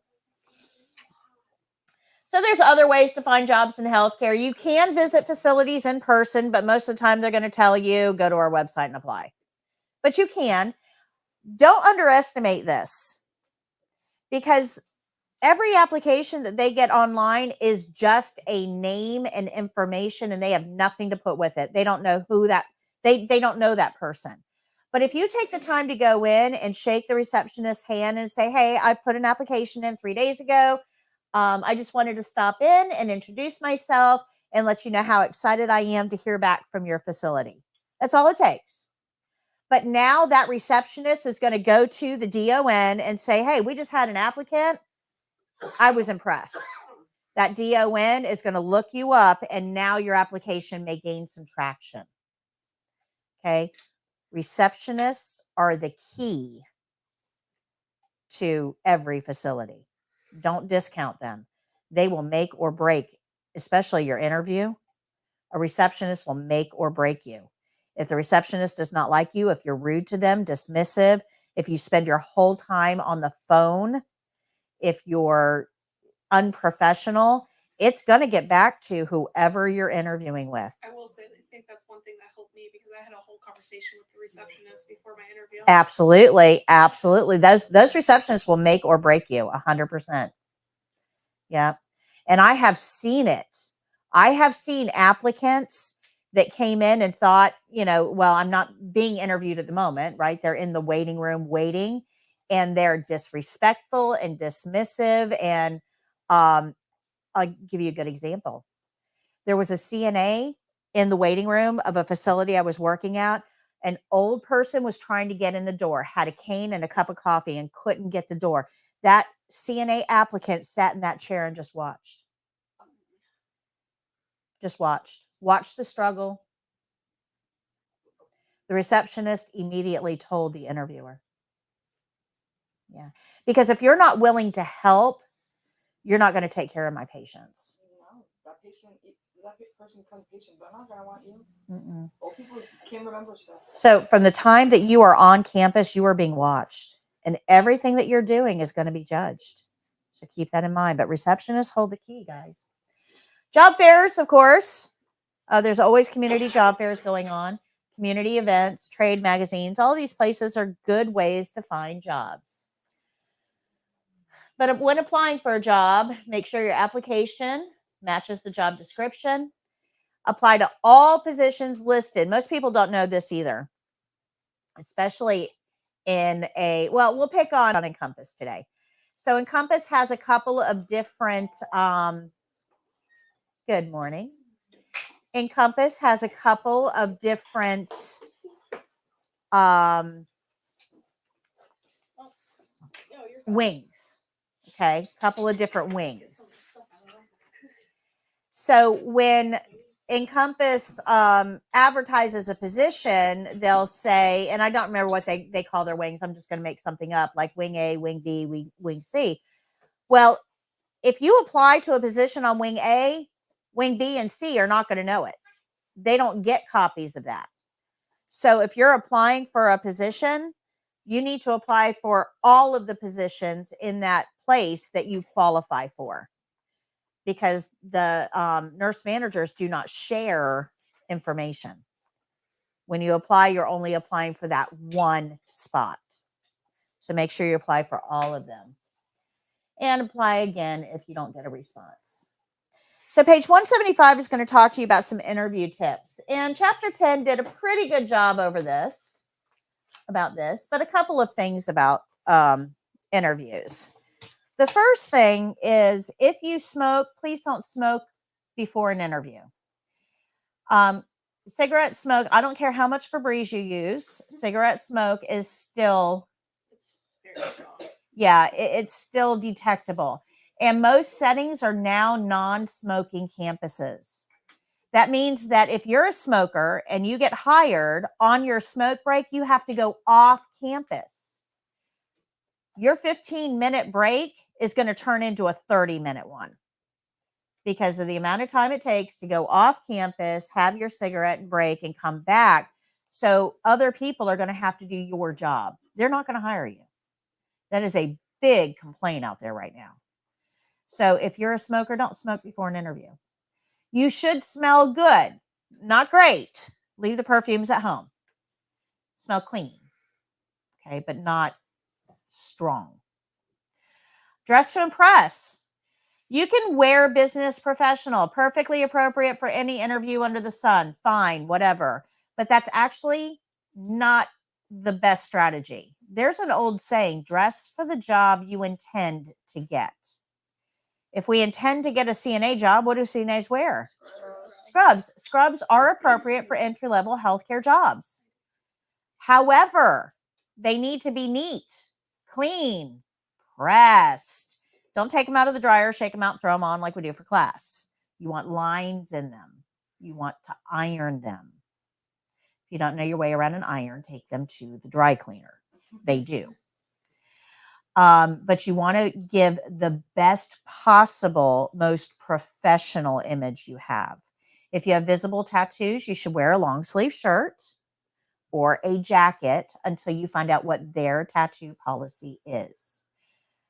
So there's other ways to find jobs in healthcare. You can visit facilities in person, but most of the time they're going to tell you, go to our website and apply. But you can. Don't underestimate this because every application that they get online is just a name and information, and they have nothing to put with it. They don't know who that, they don't know that person. But if you take the time to go in and shake the receptionist's hand and say, hey, I put an application in 3 days ago. I just wanted to stop in and introduce myself and let you know how excited I am to hear back from your facility. That's all it takes. But now that receptionist is going to go to the DON and say, hey, we just had an applicant. I was impressed. That DON is going to look you up, and now your application may gain some traction. Okay. Receptionists are the key to every facility. Don't discount them. They will make or break, especially your interview. A receptionist will make or break you. If the receptionist does not like you, if you're rude to them, dismissive, if you spend your whole time on the phone, if you're unprofessional, it's going to get back to whoever you're interviewing with. I will say, I think that's one thing that helped me because I had a whole conversation with the receptionist before my interview. Absolutely. Absolutely. Those receptionists will make or break you 100%. Yeah. And I have seen it. I have seen applicants that came in and thought, well, I'm not being interviewed at the moment, right? They're in the waiting room waiting, and they're disrespectful and dismissive. And I'll give you a good example. There was a CNA in the waiting room of a facility I was working at. An old person was trying to get in the door, had a cane and a cup of coffee, and couldn't get the door. That CNA applicant sat in that chair and just watched. Watched the struggle. The receptionist immediately told the interviewer. Yeah. Because if you're not willing to help, you're not going to take care of my patients. No, that person becomes patient. They're not going to want you. Mm-mm. Old people can't remember stuff. So from the time that you are on campus, you are being watched, and everything that you're doing is going to be judged. So keep that in mind. But receptionists hold the key, guys. Job fairs, of course. There's always community job fairs going on, community events, trade magazines. All these places are good ways to find jobs. But when applying for a job, make sure your application matches the job description. Apply to all positions listed. Most people don't know this either, especially in we'll pick on Encompass today. So Encompass has a couple of different, good morning. Encompass has a couple of different wings. Okay, couple of different wings. So when Encompass advertises a position, they'll say, and I don't remember what they call their wings. I'm just going to make something up, like wing A, wing B, wing C. Well, if you apply to a position on wing A, wing B and C are not going to know it. They don't get copies of that. So if you're applying for a position, you need to apply for all of the positions in that place that you qualify for, because the nurse managers do not share information. When you apply, you're only applying for that one spot. So make sure you apply for all of them. And apply again if you don't get a response. So page 175 is going to talk to you about some interview tips. And chapter 10 did a pretty good job about this, but a couple of things about interviews. The first thing is, if you smoke, please don't smoke before an interview. Cigarette smoke, I don't care how much Febreze you use, cigarette smoke is still, It's very strong. yeah, it's still detectable. And most settings are now non-smoking campuses. That means that if you're a smoker and you get hired on your smoke break, you have to go off campus. Your 15-minute break is going to turn into a 30-minute one because of the amount of time it takes to go off campus, have your cigarette break, and come back. So other people are going to have to do your job. They're not going to hire you. That is a big complaint out there right now. So if you're a smoker, don't smoke before an interview. You should smell good, not great. Leave the perfumes at home. Smell clean, okay, but not strong. Dress to impress. You can wear business professional, perfectly appropriate for any interview under the sun. Fine, whatever. But that's actually not the best strategy. There's an old saying, dress for the job you intend to get. If we intend to get a CNA job, what do CNAs wear? Scrubs. Scrubs are appropriate for entry-level healthcare jobs. However, they need to be neat, clean, pressed. Don't take them out of the dryer, shake them out, and throw them on like we do for class. You want lines in them. You want to iron them. If you don't know your way around an iron, take them to the dry cleaner. They do. But you want to give the best possible, most professional image you have. If you have visible tattoos, you should wear a long sleeve shirt or a jacket until you find out what their tattoo policy is.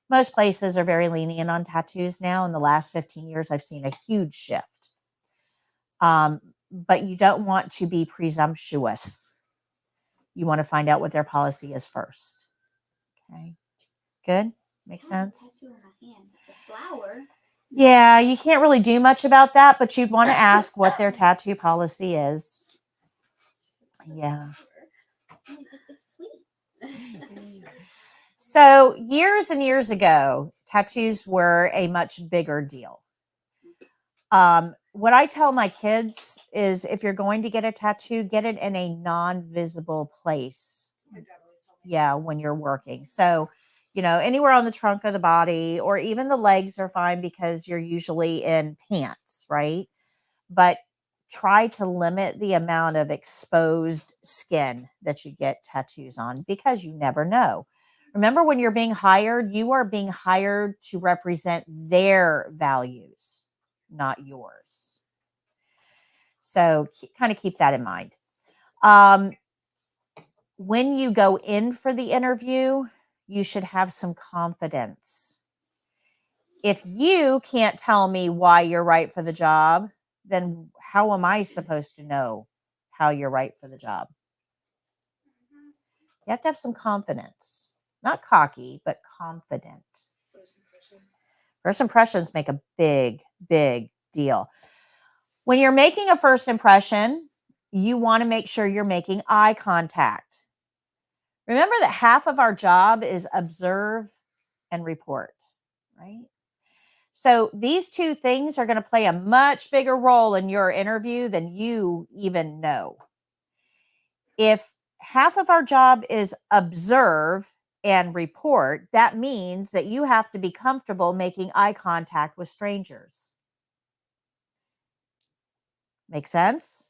Most places are very lenient on tattoos now. In the last 15 years, I've seen a huge shift. But you don't want to be presumptuous. You want to find out what their policy is first. Okay. Good? Makes sense? Tattoo on my hand. It's a flower. Yeah, you can't really do much about that, but you'd want to ask what their tattoo policy is. Yeah. It's sweet. So years and years ago, tattoos were a much bigger deal. What I tell my kids is if you're going to get a tattoo, get it in a non-visible place. My dad always told me. Yeah, when you're working. So, anywhere on the trunk of the body or even the legs are fine because you're usually in pants, right? But try to limit the amount of exposed skin that you get tattoos on because you never know. Remember, when you're being hired, you are being hired to represent their values, not yours. So kind of keep that in mind. When you go in for the interview, you should have some confidence. If you can't tell me why you're right for the job, then how am I supposed to know how you're right for the job? You have to have some confidence. Not cocky, but confident. First impressions make a big, big deal. When you're making a first impression, you want to make sure you're making eye contact. Remember that half of our job is observe and report, right? So these two things are going to play a much bigger role in your interview than you even know. If half of our job is observe and report, that means that you have to be comfortable making eye contact with strangers. Make sense?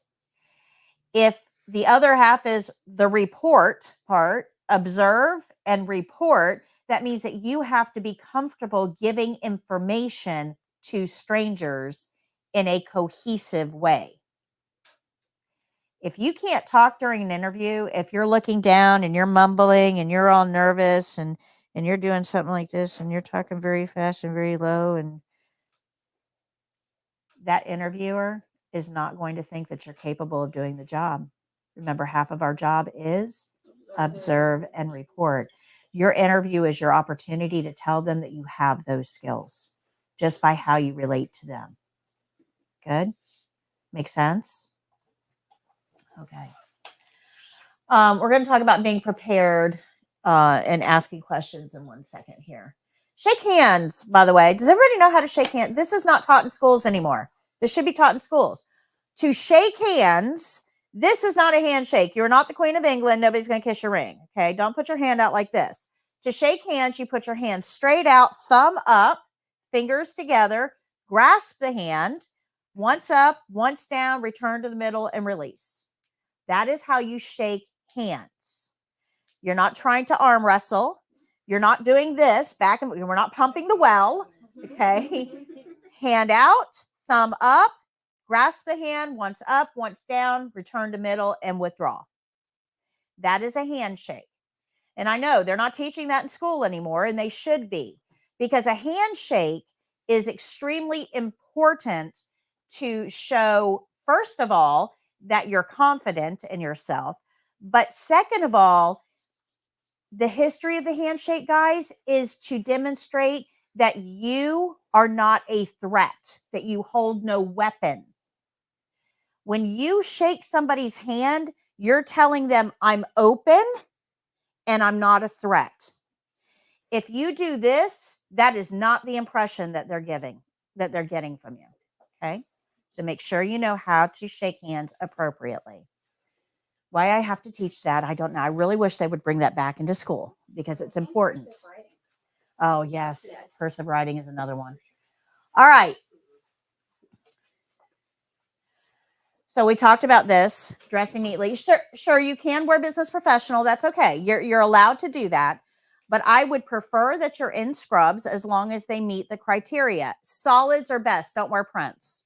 If the other half is the report part, observe and report, that means that you have to be comfortable giving information to strangers in a cohesive way. If you can't talk during an interview, if you're looking down and you're mumbling and you're all nervous and you're doing something like this and you're talking very fast and very low, and that interviewer is not going to think that you're capable of doing the job. Remember, half of our job is observe and report. Your interview is your opportunity to tell them that you have those skills just by how you relate to them. Good? Make sense? Okay. We're going to talk about being prepared and asking questions in 1 second here. Shake hands, by the way. Does everybody know how to shake hands? This is not taught in schools anymore. This should be taught in schools. To shake hands, this is not a handshake. You're not the Queen of England. Nobody's going to kiss your ring. Okay? Don't put your hand out like this. To shake hands, you put your hand straight out, thumb up, fingers together, grasp the hand, once up, once down, return to the middle, and release. That is how you shake hands. You're not trying to arm wrestle. You're not doing this back and we're not pumping the well. Okay? Hand out, thumb up, grasp the hand, once up, once down, return to middle, and withdraw. That is a handshake. And I know they're not teaching that in school anymore, and they should be, because a handshake is extremely important to show, first of all, that you're confident in yourself. But second of all, the history of the handshake, guys, is to demonstrate that you are not a threat, that you hold no weapon. When you shake somebody's hand, you're telling them, I'm open and I'm not a threat. If you do this, that is not the impression that they're getting from you. Okay. So make sure you know how to shake hands appropriately. Why I have to teach that, I don't know. I really wish they would bring that back into school because it's important. Oh, yes. Cursive writing is another one. All right. So we talked about this, dressing neatly. Sure, you can wear business professional. That's okay. You're allowed to do that. But I would prefer that you're in scrubs as long as they meet the criteria. Solids are best. Don't wear prints.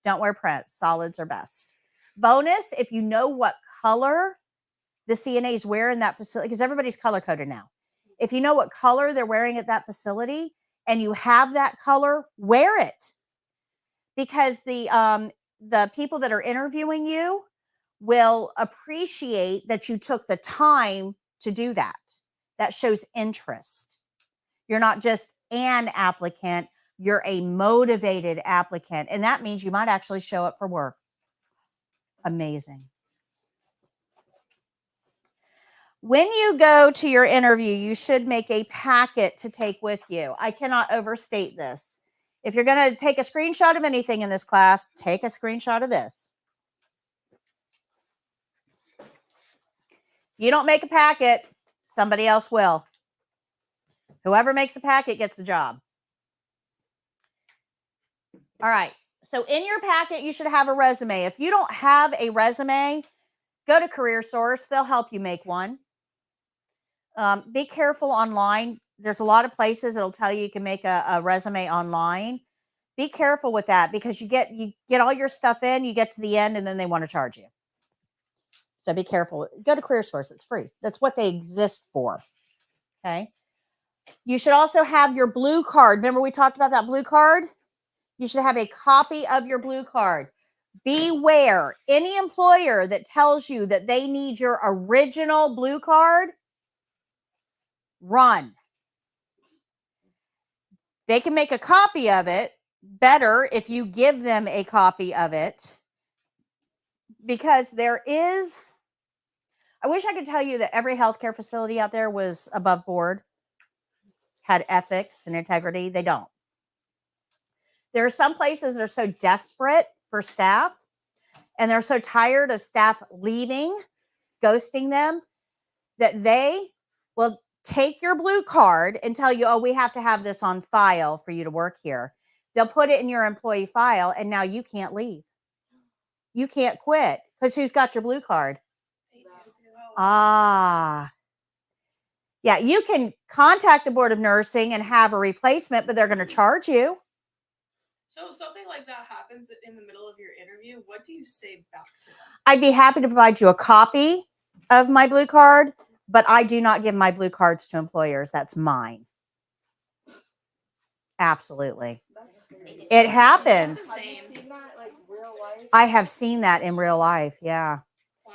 Don't wear prints. Solids are best. Bonus, if you know what color the CNAs wear in that facility, because everybody's color coded now. If you know what color they're wearing at that facility and you have that color, wear it. Because the people that are interviewing you will appreciate that you took the time to do that. That shows interest. You're not just an applicant, you're a motivated applicant. And that means you might actually show up for work. Amazing. When you go to your interview, you should make a packet to take with you. I cannot overstate this. If you're going to take a screenshot of anything in this class, take a screenshot of this. You don't make a packet, somebody else will. Whoever makes the packet gets the job. All right. So in your packet, you should have a resume. If you don't have a resume, go to CareerSource. They'll help you make one. Be careful online. There's a lot of places that'll tell you can make a resume online. Be careful with that because you get all your stuff in, you get to the end, and then they want to charge you. So be careful. Go to CareerSource. It's free. That's what they exist for. Okay. You should also have your blue card. Remember we talked about that blue card? You should have a copy of your blue card. Beware any employer that tells you that they need your original blue card. Run. They can make a copy of it better if you give them a copy of it, because there is, I wish I could tell you that every healthcare facility out there was above board, had ethics and integrity. They don't. There are some places that are so desperate for staff and they're so tired of staff leaving, ghosting them, that they will take your blue card and tell you, oh, we have to have this on file for you to work here. They'll put it in your employee file and now you can't leave. You can't quit because who's got your blue card? Ah. Yeah, you can contact the Board of Nursing and have a replacement, but they're going to charge you. So if something like that happens in the middle of your interview, what do you say back to them? I'd be happy to provide you a copy of my blue card, but I do not give my blue cards to employers. That's mine. Absolutely. It happens. Have you seen that, like, real life? I have seen that in real life. Yeah. Wow.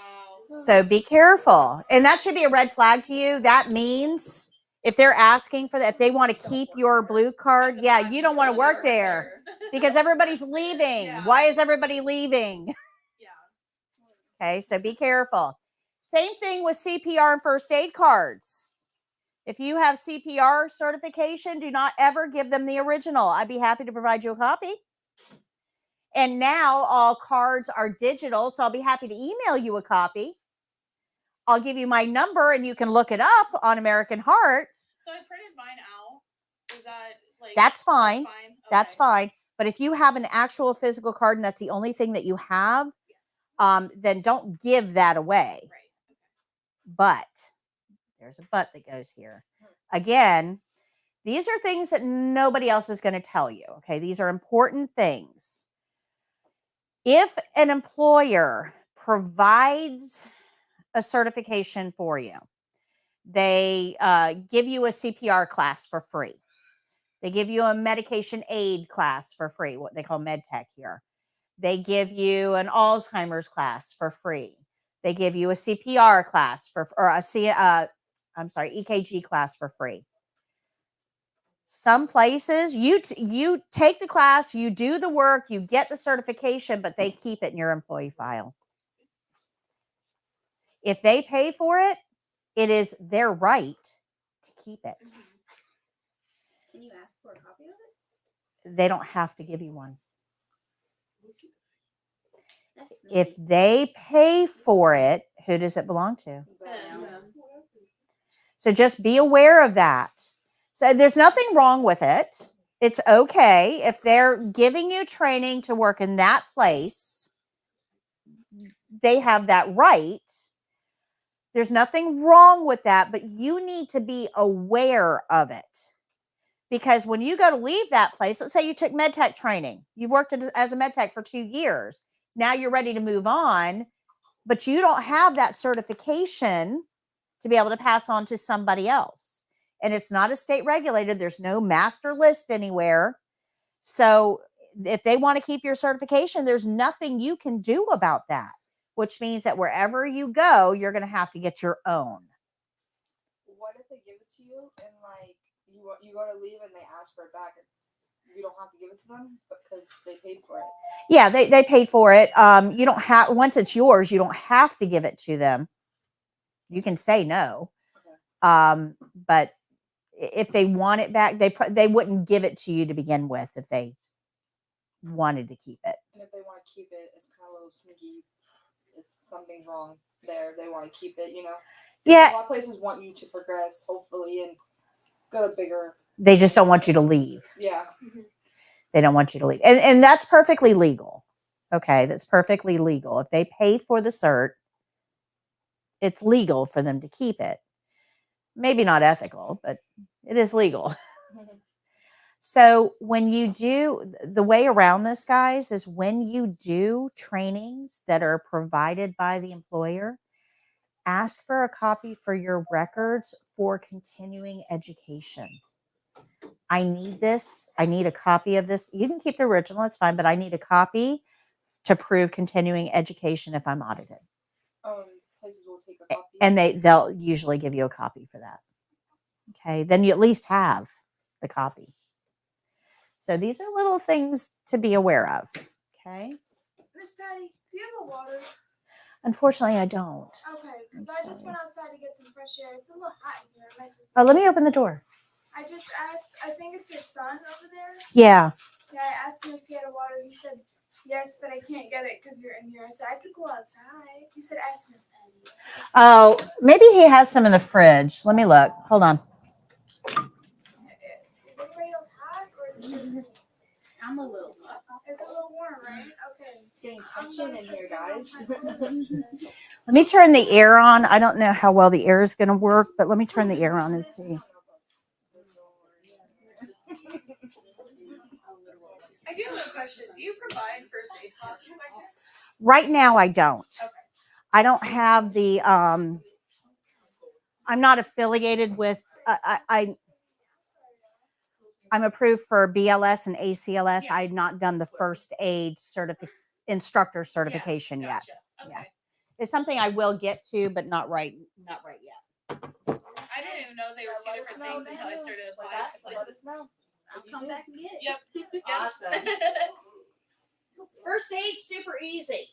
So be careful. And that should be a red flag to you. That means if they're asking for that, if they want to keep your blue card, yeah, you don't want to work there because everybody's leaving. Yeah. Why is everybody leaving? Yeah. Okay, so be careful. Same thing with CPR and first aid cards. If you have CPR certification, do not ever give them the original. I'd be happy to provide you a copy. And now all cards are digital, so I'll be happy to email you a copy. I'll give you my number and you can look it up on American Heart. So I printed mine out. Is that like That's fine. That's fine. Okay. That's fine. But if you have an actual physical card and that's the only thing that you have, then don't give that away. Right. But there's a but that goes here. Again, these are things that nobody else is going to tell you. Okay. These are important things. If an employer provides a certification for you, they give you a CPR class for free. They give you a medication aid class for free, what they call med tech here. They give you an Alzheimer's class for free. They give you a CPR class EKG class for free. Some places you take the class, you do the work, you get the certification, but they keep it in your employee file. If they pay for it, it is their right to keep it. Can you ask for a copy of it? They don't have to give you one. That's If sneaky. they pay for it, who does it belong to? So just be aware of that. So there's nothing wrong with it. It's okay if they're giving you training to work in that place. They have that right. There's nothing wrong with that, but you need to be aware of it. Because when you go to leave that place, let's say you took med tech training, you've worked as a med tech for 2 years. Now you're ready to move on, but you don't have that certification to be able to pass on to somebody else. And it's not a state regulated. There's no master list anywhere. So if they want to keep your certification, there's nothing you can do about that, which means that wherever you go, you're going to have to get your own. What if they give it to you and like you go to leave and they ask for it back? You don't have to give it to them because they paid for it. Yeah, they paid for it. You don't have, once it's yours, you don't have to give it to them. You can say no. Okay. But if they want it back, they wouldn't give it to you to begin with if they wanted to keep it. And if they want to keep it, it's kind of a little sneaky. It's something's wrong there. They want to keep it, you know. Yeah. A lot of places want you to progress, hopefully, and go to bigger. They just don't want you to leave. Yeah. They don't want you to leave. And that's perfectly legal. Okay, that's perfectly legal. If they pay for the cert, it's legal for them to keep it. Maybe not ethical, but it is legal. So when you do, the way around this, guys, is when you do trainings that are provided by the employer, ask for a copy for your records for continuing education. I need this. I need a copy of this. You can keep the original, it's fine, but I need a copy to prove continuing education if I'm audited. Places will take a copy. And they'll usually give you a copy for that. Okay, then you at least have the copy. So these are little things to be aware of. Okay. Miss Patty, do you have a water? Unfortunately, I don't. Okay, because I just went outside to get some fresh air. It's a little hot in here. I might just... Let me open the door. I just asked, I think it's your son over there. Yeah. Yeah, I asked him if he had a water. He said, yes, but I can't get it because you're in here. I said, I could go outside. He said, ask Miss Patty. Oh, maybe he has some in the fridge. Let me look. Hold on. Is anybody else hot or is it just me? I'm a little hot. It's a little warm, right? Okay. It's getting tension in here, guys. Let me turn the air on. I don't know how well the air is going to work, but let me turn the air on and see. I do have a question. Do you provide first aid classes by chance? Right now, I don't. Okay. I don't have the, I'm not affiliated with, I'm approved for BLS and ACLS. Yeah. I've not done the first aid instructor certification yet. Gotcha. Okay. Yeah. It's something I will get to, but not right yet. I didn't even know they were two different things until I started applying for Let us places. know. I'll come back and get it. Yep. Awesome. First aid, super easy.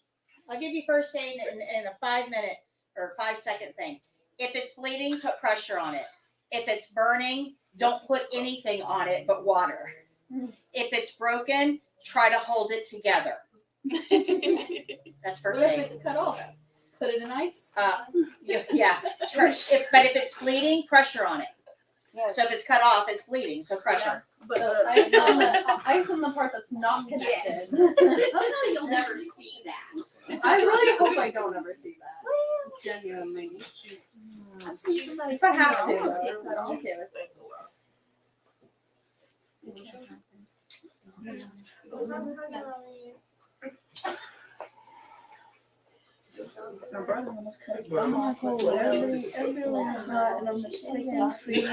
I'll give you first aid in a 5-minute or 5-second thing. If it's bleeding, put pressure on it. If it's burning, don't put anything on it but water. If it's broken, try to hold it together. That's first What if aid. it's cut off? Put it in ice? Yeah. But if it's bleeding, pressure on it. Yes. So if it's cut off, it's bleeding. So pressure. But Ice on the part that's not connected. yes. You'll never see that. I really hope I don't ever see that. Genuinely. I've seen somebody If I have to, almost though, get cut I'm off. okay with it. My brother almost cut his thumb off or whatever. Everyone hot, and I'm just like, I'm free. What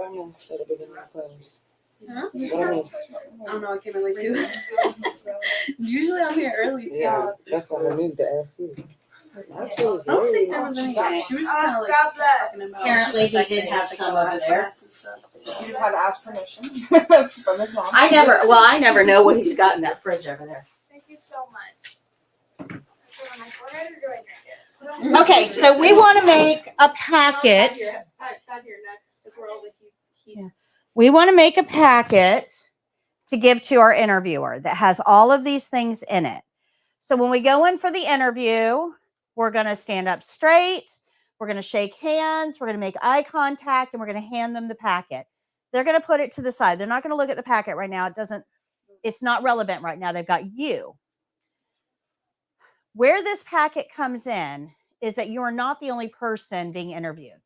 I missed at the beginning of class? Huh? What I missed? I don't know, I came in late too. Usually I'm here early too. Yeah, that's what I needed to ask you. That feels I don't think very there was any. much. She was just kind of like God bless. talking about. Apparently he did have some over there. You just had to ask permission from his mom. I never know what he's got in that fridge over there. Thank you so much. Put it on my forehead or do I drink it? Okay, so we want to make a packet. Pat your neck. That's where all the heat. Yeah. We want to make a packet to give to our interviewer that has all of these things in it. So when we go in for the interview, we're going to stand up straight. We're going to shake hands. We're going to make eye contact, and we're going to hand them the packet. They're going to put it to the side. They're not going to look at the packet right now. It's not relevant right now. They've got you. Where this packet comes in is that you are not the only person being interviewed.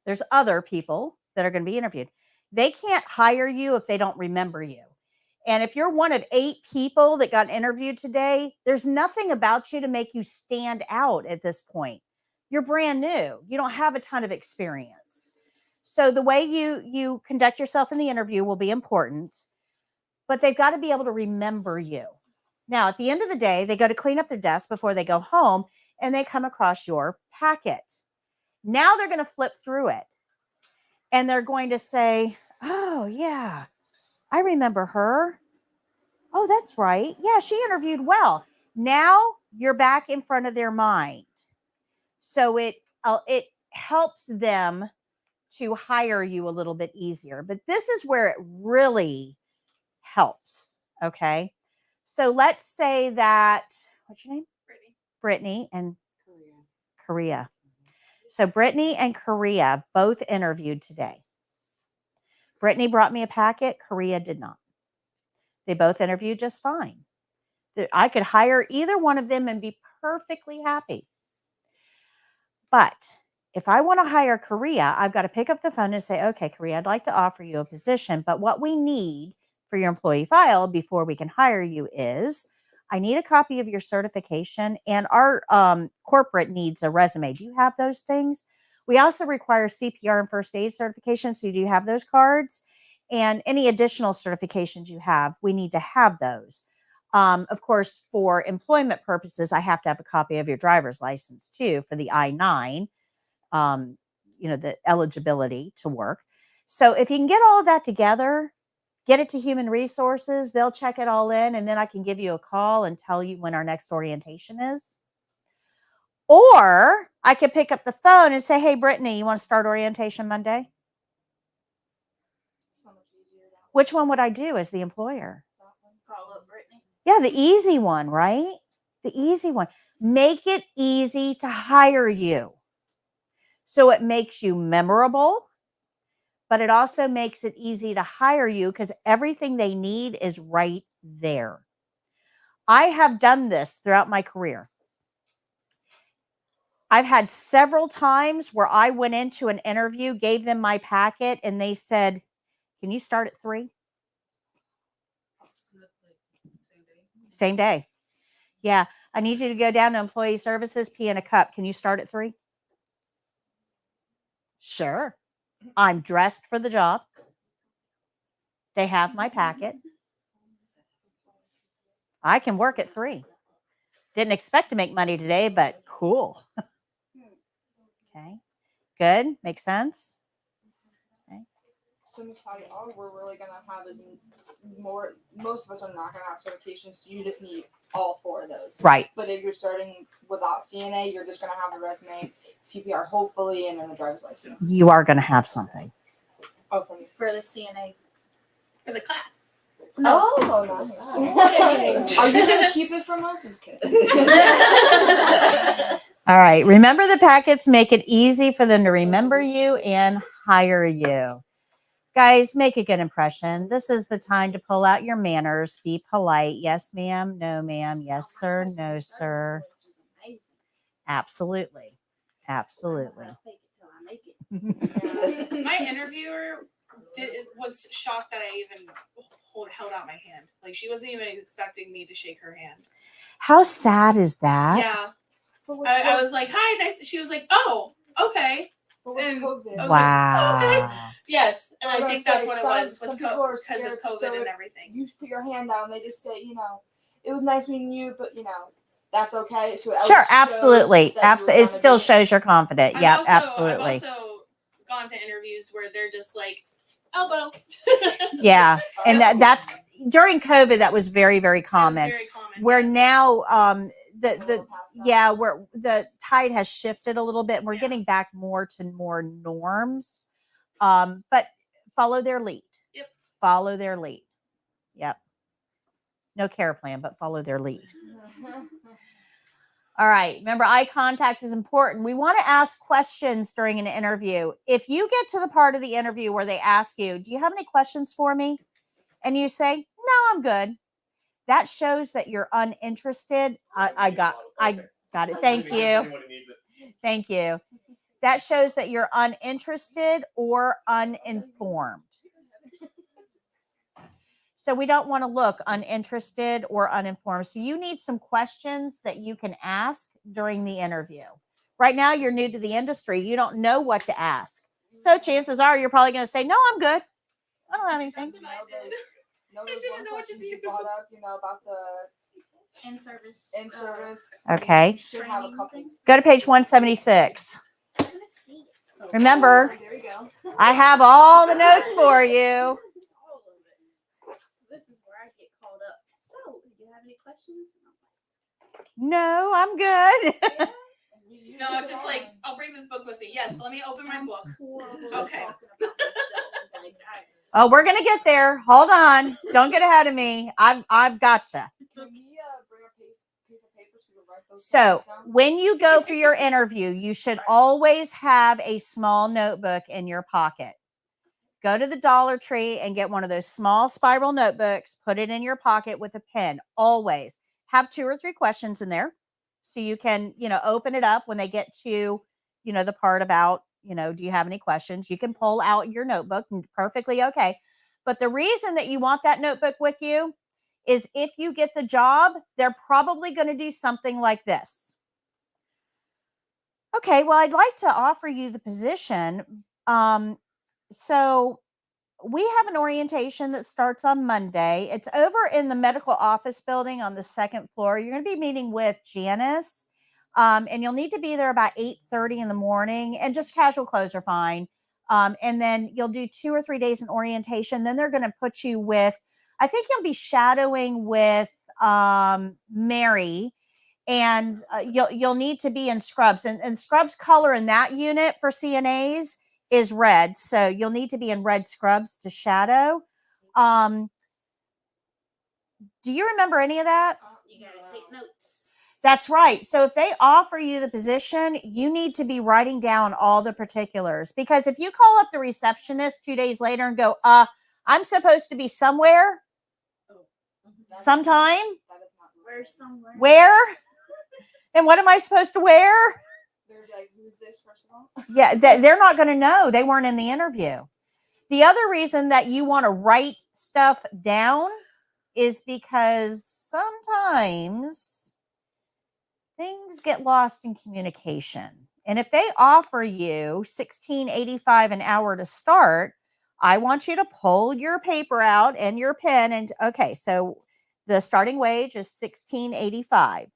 There's other people that are going to be interviewed. They can't hire you if they don't remember you. And if you're one of 8 people that got interviewed today, there's nothing about you to make you stand out at this point. You're brand new. You don't have a ton of experience. So the way you conduct yourself in the interview will be important, but they've got to be able to remember you. Now, at the end of the day, they go to clean up their desk before they go home, and they come across your packet. Now they're going to flip through it, and they're going to say, oh, yeah, I remember her. Oh, that's right. Yeah, she interviewed well. Now you're back in front of their mind. So it helps them to hire you a little bit easier. But this is where it really helps. Okay. So let's say that, what's your name? Brittany and Korea. So Brittany and Korea both interviewed today. Brittany brought me a packet. Korea did not. They both interviewed just fine. I could hire either one of them and be perfectly happy. But if I want to hire Korea, I've got to pick up the phone and say, okay, Korea, I'd like to offer you a position, but what we need for your employee file before we can hire you is I need a copy of your certification, and our corporate needs a resume. Do you have those things? We also require CPR and first aid certification. So do you have those cards? And any additional certifications you have, we need to have those. Of course, for employment purposes, I have to have a copy of your driver's license too for the I-9, the eligibility to work. So if you can get all of that together, get it to human resources, they'll check it all in, and then I can give you a call and tell you when our next orientation is. Or I could pick up the phone and say, hey, Brittany, you want to start orientation Monday? Which one would I do as the employer? Call up Brittany. Yeah, the easy one, right? The easy one. Make it easy to hire you. So it makes you memorable, but it also makes it easy to hire you because everything they need is right there. I have done this throughout my career. I've had several times where I went into an interview, gave them my packet, and they said, can you start at 3? Same day. Yeah. I need you to go down to employee services, pee in a cup. Can you start at 3? Sure. I'm dressed for the job. They have my packet. I can work at 3. Didn't expect to make money today, but cool. Okay. Good. Makes sense. Okay. So Miss Patty, all we're really gonna have is most of us are not gonna have certifications, so you just need all 4 of those. Right. But if you're starting without CNA, you're just gonna have the resume, CPR hopefully, and then the driver's license. You are going to have something. Okay. For the CNA. For the class. Oh, nice. Are you gonna keep it from us? I'm just kidding. All right. Remember the packets. Make it easy for them to remember you and hire you. Guys, make a good impression. This is the time to pull out your manners. Be polite. Yes, ma'am. No, ma'am. Yes, sir. No, sir. Absolutely. Absolutely. My interviewer was shocked that I even held out my hand. Like, she wasn't even expecting me to shake her hand. How sad is that? Yeah. I was like, hi, nice. She was like, oh, okay. And COVID. I was Wow. like, okay. Yes, and I think that's what it was some with people are because of scared, COVID so and everything. You just put your hand down. They just say, it was nice meeting you, but that's okay. So it Sure, shows absolutely. that you were It gonna still do it. shows you're confident. I've Yeah, also, absolutely. I've also gone to interviews where they're just like elbow. Yeah. And Yeah. that's during COVID, that was very, very That was common. very common. Where yes. now A little past that. yeah, where the tide has shifted a little bit. We're Yeah. getting back more to more norms. But follow their lead. Yep. Follow their lead. Yep. No care plan, but follow their lead. All right. Remember, eye contact is important. We want to ask questions during an interview. If you get to the part of the interview where they ask you, do you have any questions for me? And you say, no, I'm good. That shows that you're uninterested. I got it. Thank you. Thank you. That shows that you're uninterested or uninformed. So we don't want to look uninterested or uninformed. So you need some questions that you can ask during the interview. Right now, you're new to the industry. You don't know what to ask. So chances are you're probably going to say, no, I'm good. I don't have anything. That's what I did. No, I those didn't one know what to questions do. you brought up, about the In service. in-service. Okay. You should have a Training couple. thing. Go to page 176. Remember, There you go. I have all the notes for you. All of it. This is where I get called up. So, do you have any questions? No, I'm good. No, it's just like, I'll bring this book with me. Yes, let me open my book. Okay. Oh, we're gonna get there. Hold on. Don't get ahead of me. I've gotcha. Can we bring a piece of paper so we can write those So things down? when you go for your interview, you should always have a small notebook in your pocket. Go to the Dollar Tree and get one of those small spiral notebooks. Put it in your pocket with a pen. Always have 2 or 3 questions in there, so you can open it up when they get to the part about do you have any questions. You can pull out your notebook and perfectly okay. But the reason that you want that notebook with you is if you get the job, they're probably going to do something like this. Okay, well, I'd like to offer you the position. So we have an orientation that starts on Monday. It's over in the medical office building on the 2nd floor. You're going to be meeting with Janice, and you'll need to be there about 8:30 in the morning, and just casual clothes are fine. And then you'll do 2 or 3 days in orientation. Then they're going to put you with, I think you'll be shadowing with Mary, and you'll need to be in scrubs, and scrubs color in that unit for CNAs is red, so you'll need to be in red scrubs to shadow. Do you remember any of that? You gotta take notes. That's right. So if they offer you the position, you need to be writing down all the particulars, because if you call up the receptionist 2 days later and go, I'm supposed to be somewhere sometime, That is not Where's somewhere? where, and what am I supposed to wear? They're like, who's this, first of all? Yeah, they're not going to know. They weren't in the interview. The other reason that you want to write stuff down is because sometimes things get lost in communication. And if they offer you $16.85 an hour to start, I want you to pull your paper out and your pen and okay, so the starting wage is $16.85.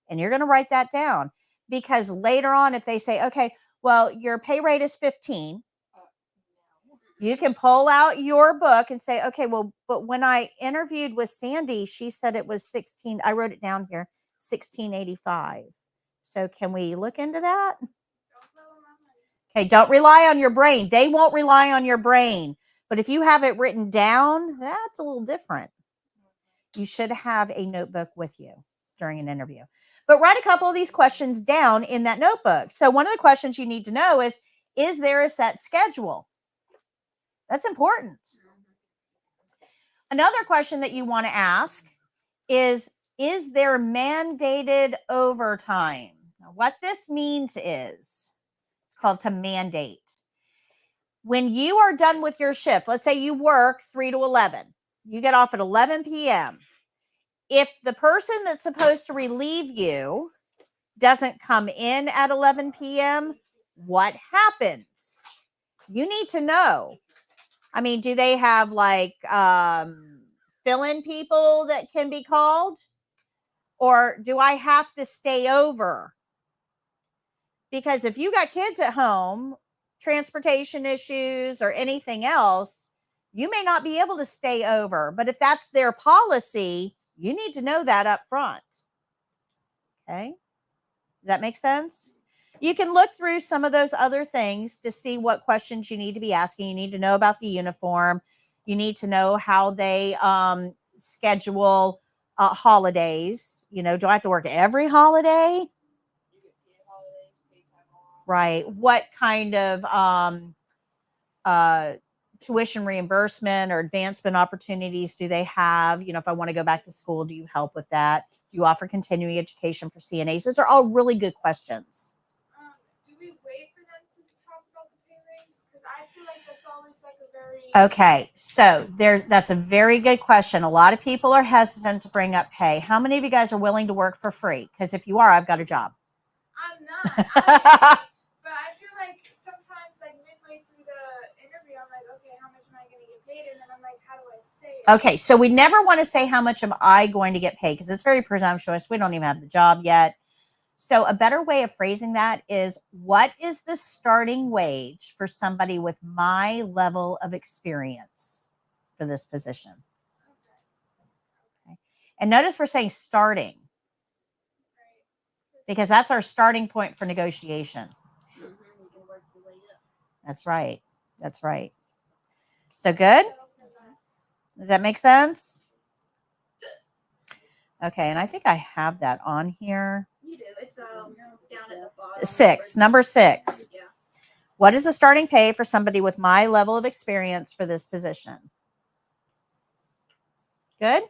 And you're going to write that down, because later on, if they say, okay, well, your pay rate is 15, you can pull out your book and say, okay, well, but when I interviewed with Sandy, she said it was 16. I wrote it down here, 16.85. So can we look into that? Okay, don't rely on your brain. They won't rely on your brain. But if you have it written down, that's a little different. You should have a notebook with you during an interview. But write a couple of these questions down in that notebook. So one of the questions you need to know is there a set schedule? That's important. Another question that you want to ask is there mandated overtime? Now, what this means is it's called to mandate. When you are done with your shift, let's say you work 3 to 11, you get off at 11 p.m. If the person that's supposed to relieve you doesn't come in at 11 p.m., what happens? You need to know. I mean, do they have like fill-in people that can be called? Or do I have to stay over? Because if you got kids at home, transportation issues or anything else, you may not be able to stay over. But if that's their policy, you need to know that up front. Okay. Does that make sense? You can look through some of those other things to see what questions you need to be asking. You need to know about the uniform. You need to know how they schedule holidays. You know, do I have to work every holiday? You get paid holidays, paid time off. Right. What kind of tuition reimbursement or advancement opportunities do they have? You know, if I want to go back to school, do you help with that? Do you offer continuing education for CNAs? Those are all really good questions. Do we wait for them to talk about the pay raise? Because I feel like that's always like a very Okay, so that's a very good question. A lot of people are hesitant to bring up pay. How many of you guys are willing to work for free? Because if you are, I've got a job. I'm not, obviously, but I feel like sometimes, like midway through the interview, I'm like, okay, how much am I going to get paid? And then I'm like, how do I say it? Okay, so we never want to say how much am I going to get paid because it's very presumptuous. We don't even have the job yet. So a better way of phrasing that is, what is the starting wage for somebody with my level of experience for this position? Okay. And notice we're saying starting because that's our starting point for negotiation. You can work your way up. That's right. That's right. So good? Does that make sense? Okay, and I think I have that on here. You do. It's down at the bottom. 6, number 6. Yeah. What is the starting pay for somebody with my level of experience for this position? Good?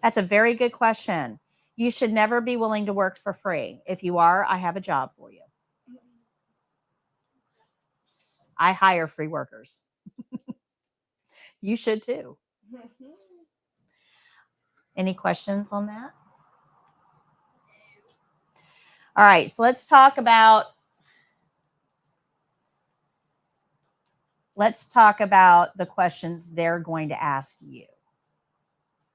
That's a very good question. You should never be willing to work for free. If you are, I have a job for you. I hire free workers. You should too. Any questions on that? All right, so let's talk about the questions they're going to ask you.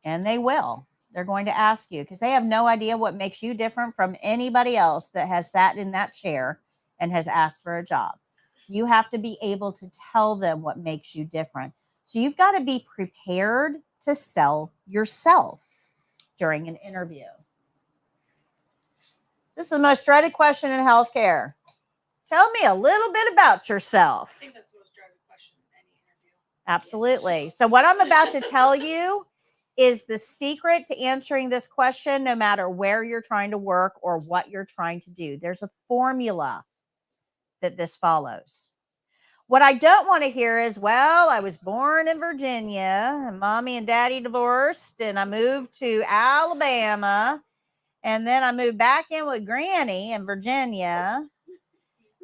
And they will. They're going to ask you because they have no idea what makes you different from anybody else that has sat in that chair and has asked for a job. You have to be able to tell them what makes you different. So you've got to be prepared to sell yourself during an interview. This is the most dreaded question in healthcare. Tell me a little bit about yourself. I think that's the most dreaded question in any interview. Absolutely. So what I'm about to tell you is the secret to answering this question, no matter where you're trying to work or what you're trying to do. There's a formula that this follows. What I don't want to hear is, well, I was born in Virginia and mommy and daddy divorced and I moved to Alabama and then I moved back in with granny in Virginia.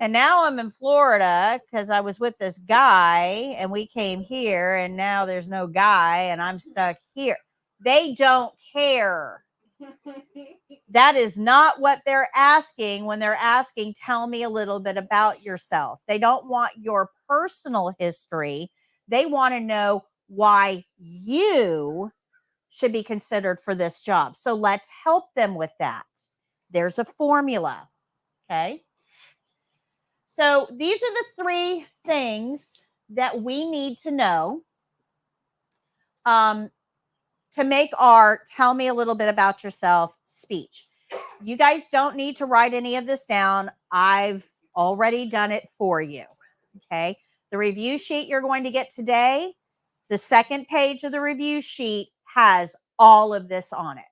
And now I'm in Florida because I was with this guy and we came here and now there's no guy and I'm stuck here. They don't care. That is not what they're asking when they're asking, tell me a little bit about yourself. They don't want your personal history. They want to know why you should be considered for this job. So let's help them with that. There's a formula. Okay. So these are the 3 things that we need to know to make our tell me a little bit about yourself speech. You guys don't need to write any of this down. I've already done it for you. Okay. The review sheet you're going to get today, the second page of the review sheet has all of this on it.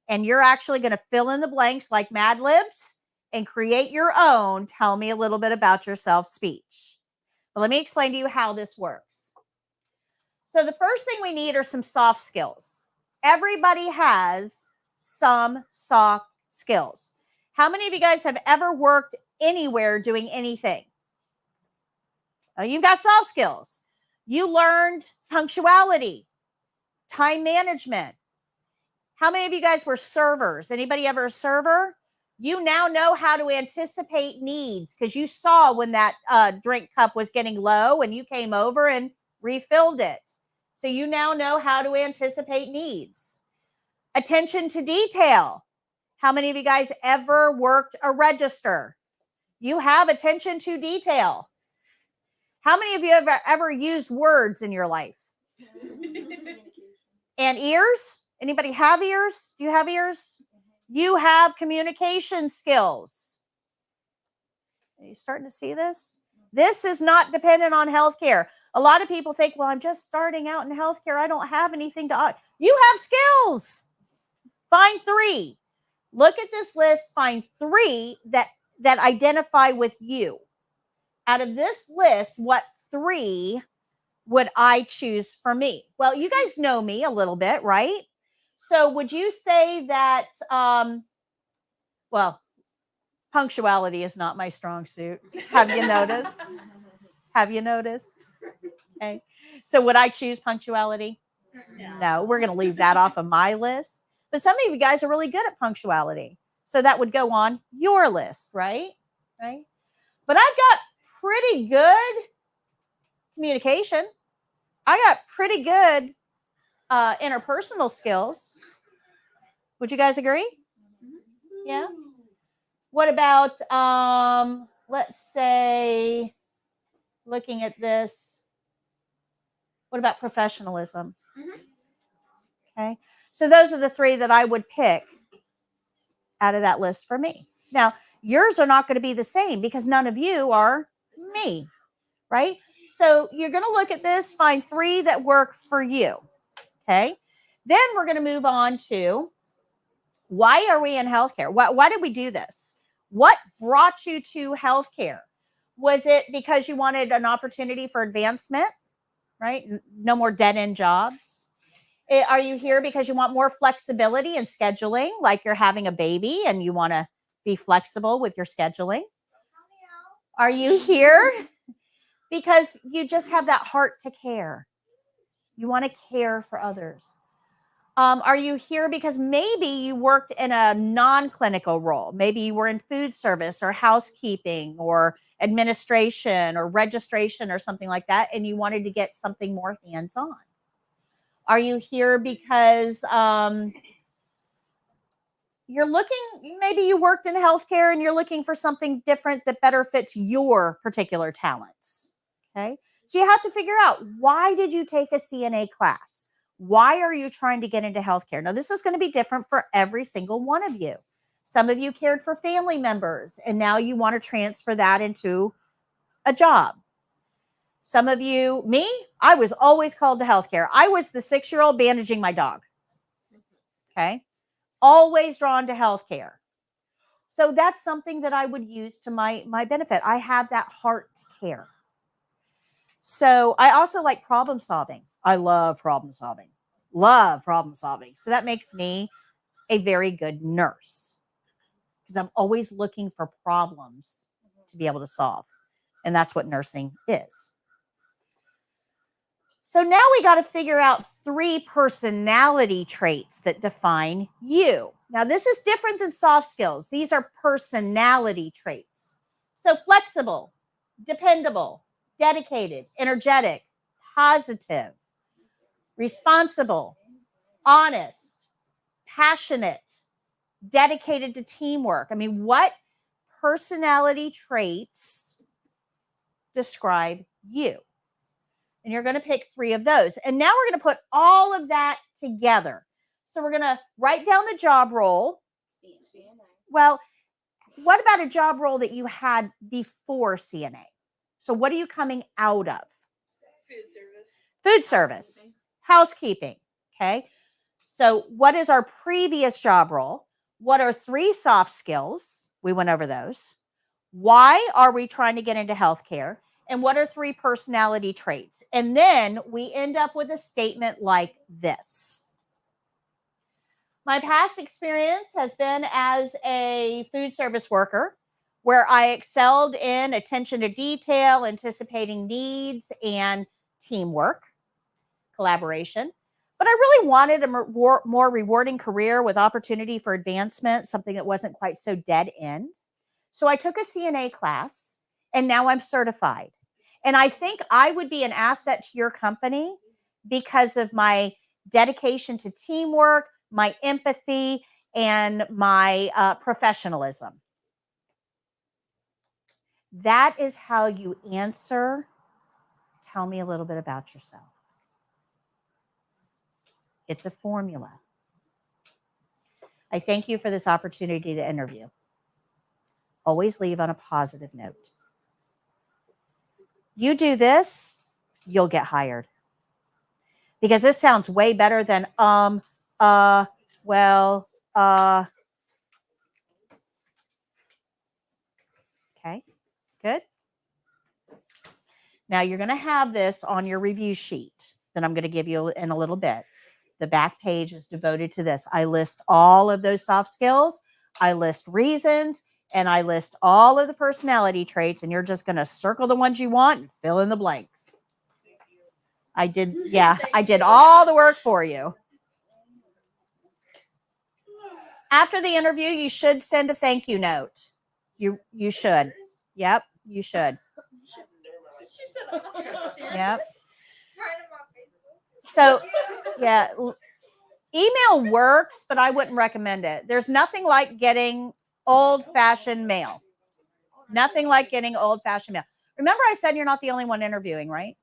And you're actually going to fill in the blanks like Mad Libs and create your own tell me a little bit about yourself speech. But let me explain to you how this works. So the first thing we need are some soft skills. Everybody has some soft skills. How many of you guys have ever worked anywhere doing anything? Oh, you've got soft skills. You learned punctuality, time management. How many of you guys were servers? Anybody ever a server? You now know how to anticipate needs because you saw when that drink cup was getting low and you came over and refilled it. So you now know how to anticipate needs. Attention to detail. How many of you guys ever worked a register? You have attention to detail. How many of you have ever used words in your life? And ears? Anybody have ears? Do you have ears? You have communication skills. Are you starting to see this? This is not dependent on healthcare. A lot of people think, well, I'm just starting out in healthcare. I don't have anything to offer. You have skills. Find 3. Look at this list. Find 3 that identify with you. Out of this list, what 3 would I choose for me? Well, you guys know me a little bit, right? So would you say that, well, punctuality is not my strong suit. Have you noticed? Have you noticed? Okay. So would I choose punctuality? No, we're going to leave that off of my list. But some of you guys are really good at punctuality. So that would go on your list, right? Right. But I've got pretty good communication. I got pretty good interpersonal skills. Would you guys agree? Yeah. What about, let's say, looking at this, what about professionalism? Okay. So those are the 3 that I would pick out of that list for me. Now, yours are not going to be the same because none of you are me, right? So you're going to look at this, find 3 that work for you. Okay. Then we're going to move on to, why are we in healthcare? Why did we do this? What brought you to healthcare? Was it because you wanted an opportunity for advancement, right? No more dead-end jobs. Are you here because you want more flexibility in scheduling, like you're having a baby and you want to be flexible with your scheduling? Are you here because you just have that heart to care? You want to care for others. Are you here because maybe you worked in a non-clinical role? Maybe you were in food service or housekeeping or administration or registration or something like that, and you wanted to get something more hands-on. Are you here because you're looking, maybe you worked in healthcare and you're looking for something different that better fits your particular talents? Okay. So you have to figure out, why did you take a CNA class? Why are you trying to get into healthcare? Now, this is going to be different for every single one of you. Some of you cared for family members, and now you want to transfer that into a job. Some of you, me, I was always called to healthcare. I was the 6-year-old bandaging my dog. Okay. Always drawn to healthcare. So that's something that I would use to my benefit. I have that heart to care. So I also like problem solving. I love problem solving. Love problem solving. So that makes me a very good nurse because I'm always looking for problems to be able to solve. And that's what nursing is. So now we got to figure out 3 personality traits that define you. Now, this is different than soft skills. These are personality traits. So flexible, dependable, dedicated, energetic, positive, responsible, honest, passionate, dedicated to teamwork. I mean, what personality traits describe you? And you're going to pick 3 of those. And now we're going to put all of that together. So we're going to write down the job role. Well, what about a job role that you had before CNA? So what are you coming out of? Food service. Food service. Housekeeping. Okay. So what is our previous job role? What are 3 soft skills? We went over those. Why are we trying to get into healthcare? And what are 3 personality traits? And then we end up with a statement like this. My past experience has been as a food service worker, where I excelled in attention to detail, anticipating needs, and teamwork, collaboration. But I really wanted a more rewarding career with opportunity for advancement, something that wasn't quite so dead end. So I took a CNA class, and now I'm certified. And I think I would be an asset to your company because of my dedication to teamwork, my empathy, and my professionalism. That is how you answer. Tell me a little bit about yourself. It's a formula. I thank you for this opportunity to interview. Always leave on a positive note. You do this, you'll get hired. Because this sounds way better than okay, good. Now you're going to have this on your review sheet that I'm going to give you in a little bit. The back page is devoted to this. I list all of those soft skills. I list reasons, and I list all of the personality traits, and you're just going to circle the ones you want and fill in the blanks. I did all the work for you. After the interview, you should send a thank you note. You should. Yep, you should. Yep. So, yeah, email works, but I wouldn't recommend it. There's nothing like getting old-fashioned mail. Nothing like getting old-fashioned mail. Remember I said you're not the only one interviewing, right?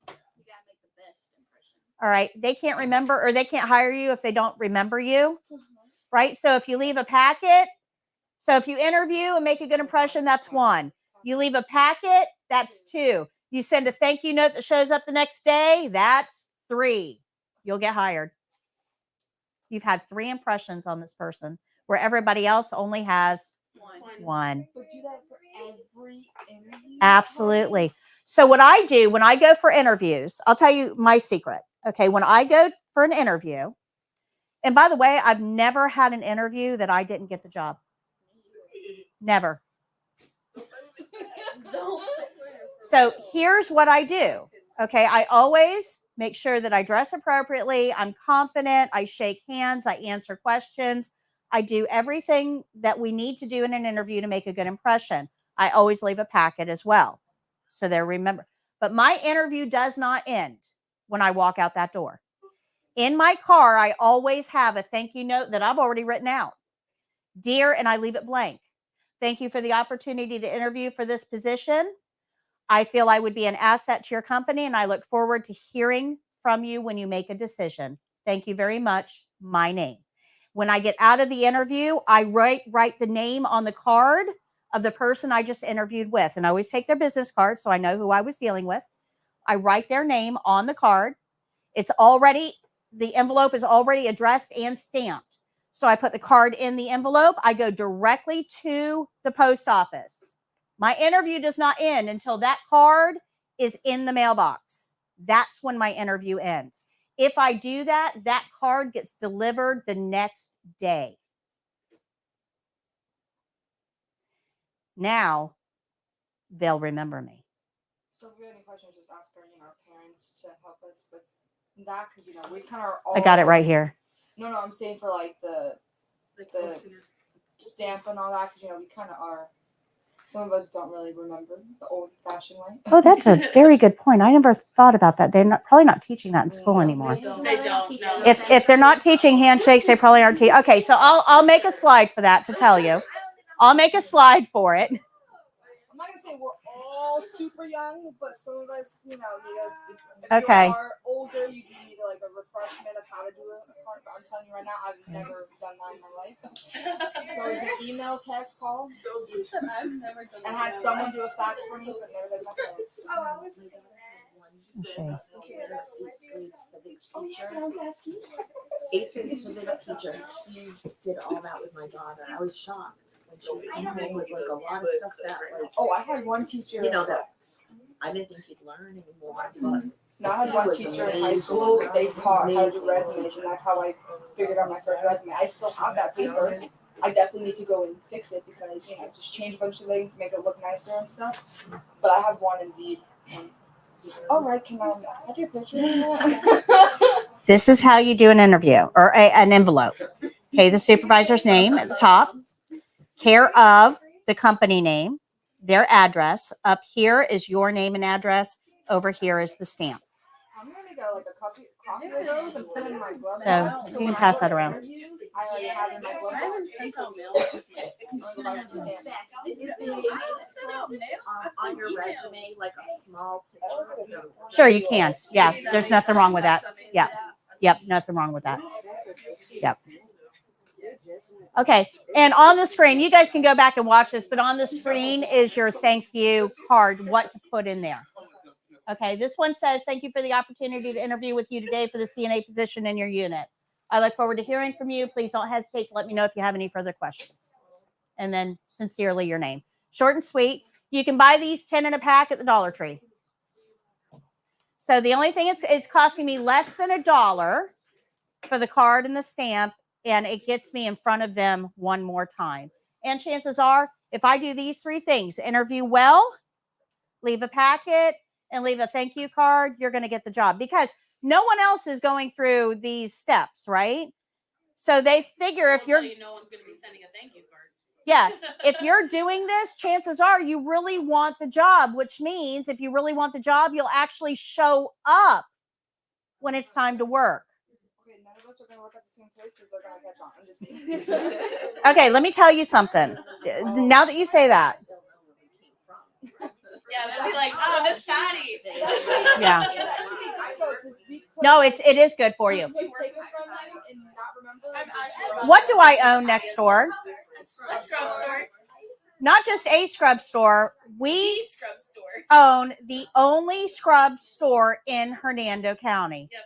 You gotta make the best impression. All right. They can't remember, or they can't hire you if they don't remember you, right? So if you leave a packet, so if you interview and make a good impression, that's 1. You leave a packet, that's 2. You send a thank you note that shows up the next day, that's 3. You'll get hired. You've had 3 impressions on this person where everybody else only has 1. But do that for every interview? Absolutely. So what I do when I go for interviews, I'll tell you my secret. Okay. When I go for an interview, and by the way, I've never had an interview that I didn't get the job. Never. So here's what I do. Okay. I always make sure that I dress appropriately. I'm confident. I shake hands. I answer questions. I do everything that we need to do in an interview to make a good impression. I always leave a packet as well. So they're remember. But my interview does not end when I walk out that door. In my car, I always have a thank you note that I've already written out. Dear, and I leave it blank. Thank you for the opportunity to interview for this position. I feel I would be an asset to your company, and I look forward to hearing from you when you make a decision. Thank you very much. My name. When I get out of the interview, I write the name on the card of the person I just interviewed with. And I always take their business card so I know who I was dealing with. I write their name on the card. The envelope is already addressed and stamped. So I put the card in the envelope. I go directly to the post office. My interview does not end until that card is in the mailbox. That's when my interview ends. If I do that, that card gets delivered the next day. Now, they'll remember me. So if we have any questions, just ask our parents to help us with that, because we kind of are all. I got it right here. No, I'm saying for like the stamp and all that, because we kind of are. Some of us don't really remember the old-fashioned way. Oh, that's a very good point. I never thought about that. They're probably not teaching that in school anymore. They don't. No. If they're not teaching handshakes, they probably aren't teaching. Okay, so I'll make a slide for that to tell you. I'll make a slide for it. I'm not gonna say we're all super young, but some of us, need Okay. you are older, you do need like a refreshment of how to do it. But I'm telling you right now, I've never done that in my life. So it's an email, text, call, and had someone do a fax for me, but never did myself. Oh, I was Let's see. Eighth grade civics teacher, he did all that with my daughter. I was shocked. She came with like a lot of stuff that I had one teacher. that I didn't think he'd learn anymore. But No, I had one teacher in high school. They taught how to do resumes, and that's how I figured out my first resume. I still have that paper. I definitely need to go and fix it because just change a bunch of things, make it look nicer and stuff. But I have one Indeed. All right, can I have your picture? This is how you do an interview or an envelope. Okay, the supervisor's name at the top, care of the company name, their address. Up here is your name and address. Over here is the stamp. I'm gonna make a copy of those and put them in my glove So, box. you can when I pass go that to around. interviews, I already have it in my glove box. sent out mail. On your resume, like a small picture. Sure, you can. Yeah, there's nothing wrong with that. Yeah. Yep, nothing wrong with that. Yep. Okay, and on the screen, you guys can go back and watch this, but on the screen is your thank you card, what to put in there. Okay, this one says, thank you for the opportunity to interview with you today for the CNA position in your unit. I look forward to hearing from you. Please don't hesitate to let me know if you have any further questions. And then sincerely, your name. Short and sweet. You can buy these 10 in a pack at the Dollar Tree. So the only thing is it's costing me less than $1 for the card and the stamp, and it gets me in front of them one more time. And chances are, if I do these 3 things, interview well, leave a packet, and leave a thank you card, you're going to get the job because no one else is going through these steps, right? So they figure if you're, no one's going to be sending a thank you card. yeah, if you're doing this, chances are you really want the job, which means if you really want the job, you'll actually show up when it's time to work. Okay, none of us are gonna work at the same place because they're gonna catch on. I'm just kidding. Okay, let me tell you something. Now that you say that, Yeah, they'd be like, oh, Miss Patty. Yeah. That should be good though, 'cause we could, no, it is good for you. we could take it from them and not remember. What do I own next door? A scrub store. Not just a scrub store. We The scrub store. own the only scrub store in Hernando County. Yep.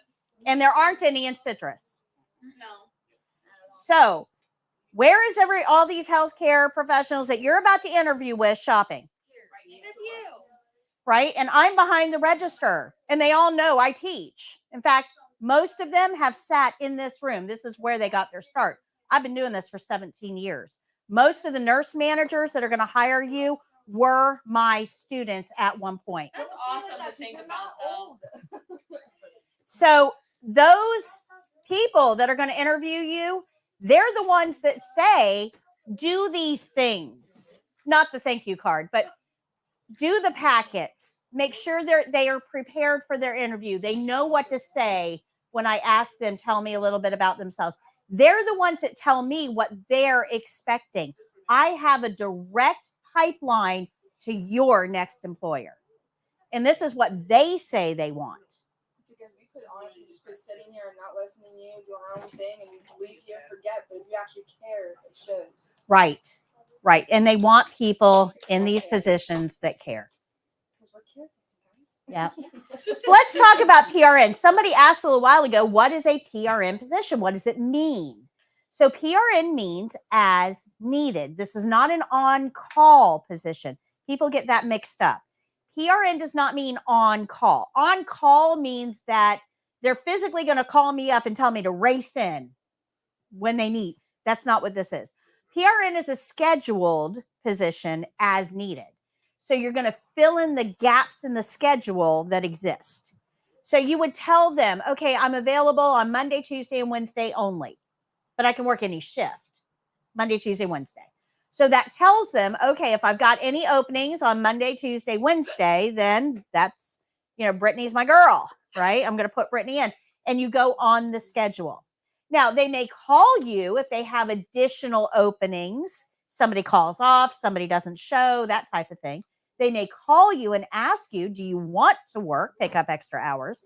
And there aren't any in Citrus. No. So, where is all these healthcare professionals that you're about to interview with shopping? With you. Right? And I'm behind the register, and they all know I teach. In fact, most of them have sat in this room. This is where they got their start. I've been doing this for 17 years. Most of the nurse managers that are going to hire you were my students at one point. That's awesome to think about, though. So those people that are going to interview you, they're the ones that say, do these things. Not the thank you card, but do the packets. Make sure they are prepared for their interview. They know what to say when I ask them, tell me a little bit about themselves. They're the ones that tell me what they're expecting. I have a direct pipeline to your next employer. And this is what they say they want. Because we could honestly just be sitting here and not listening to you, doing our own thing, and leave here and forget. But if you actually care, it shows. Right. Right. And they want people in these positions that care. Because we're caring, Yeah. So let's talk about PRN. Somebody asked a little while ago, what is a PRN position? What does it mean? So PRN means as needed. This is not an on-call position. People get that mixed up. PRN does not mean on-call. On-call means that they're physically going to call me up and tell me to race in when they need. That's not what this is. PRN is a scheduled position as needed. So you're going to fill in the gaps in the schedule that exist. So you would tell them, okay, I'm available on Monday, Tuesday, and Wednesday only, but I can work any shift, Monday, Tuesday, Wednesday. So that tells them, okay, if I've got any openings on Monday, Tuesday, Wednesday, then that's, Brittany's my girl, right? I'm going to put Brittany in, and you go on the schedule. Now, they may call you if they have additional openings. Somebody calls off, somebody doesn't show, that type of thing. They may call you and ask you, do you want to work, pick up extra hours?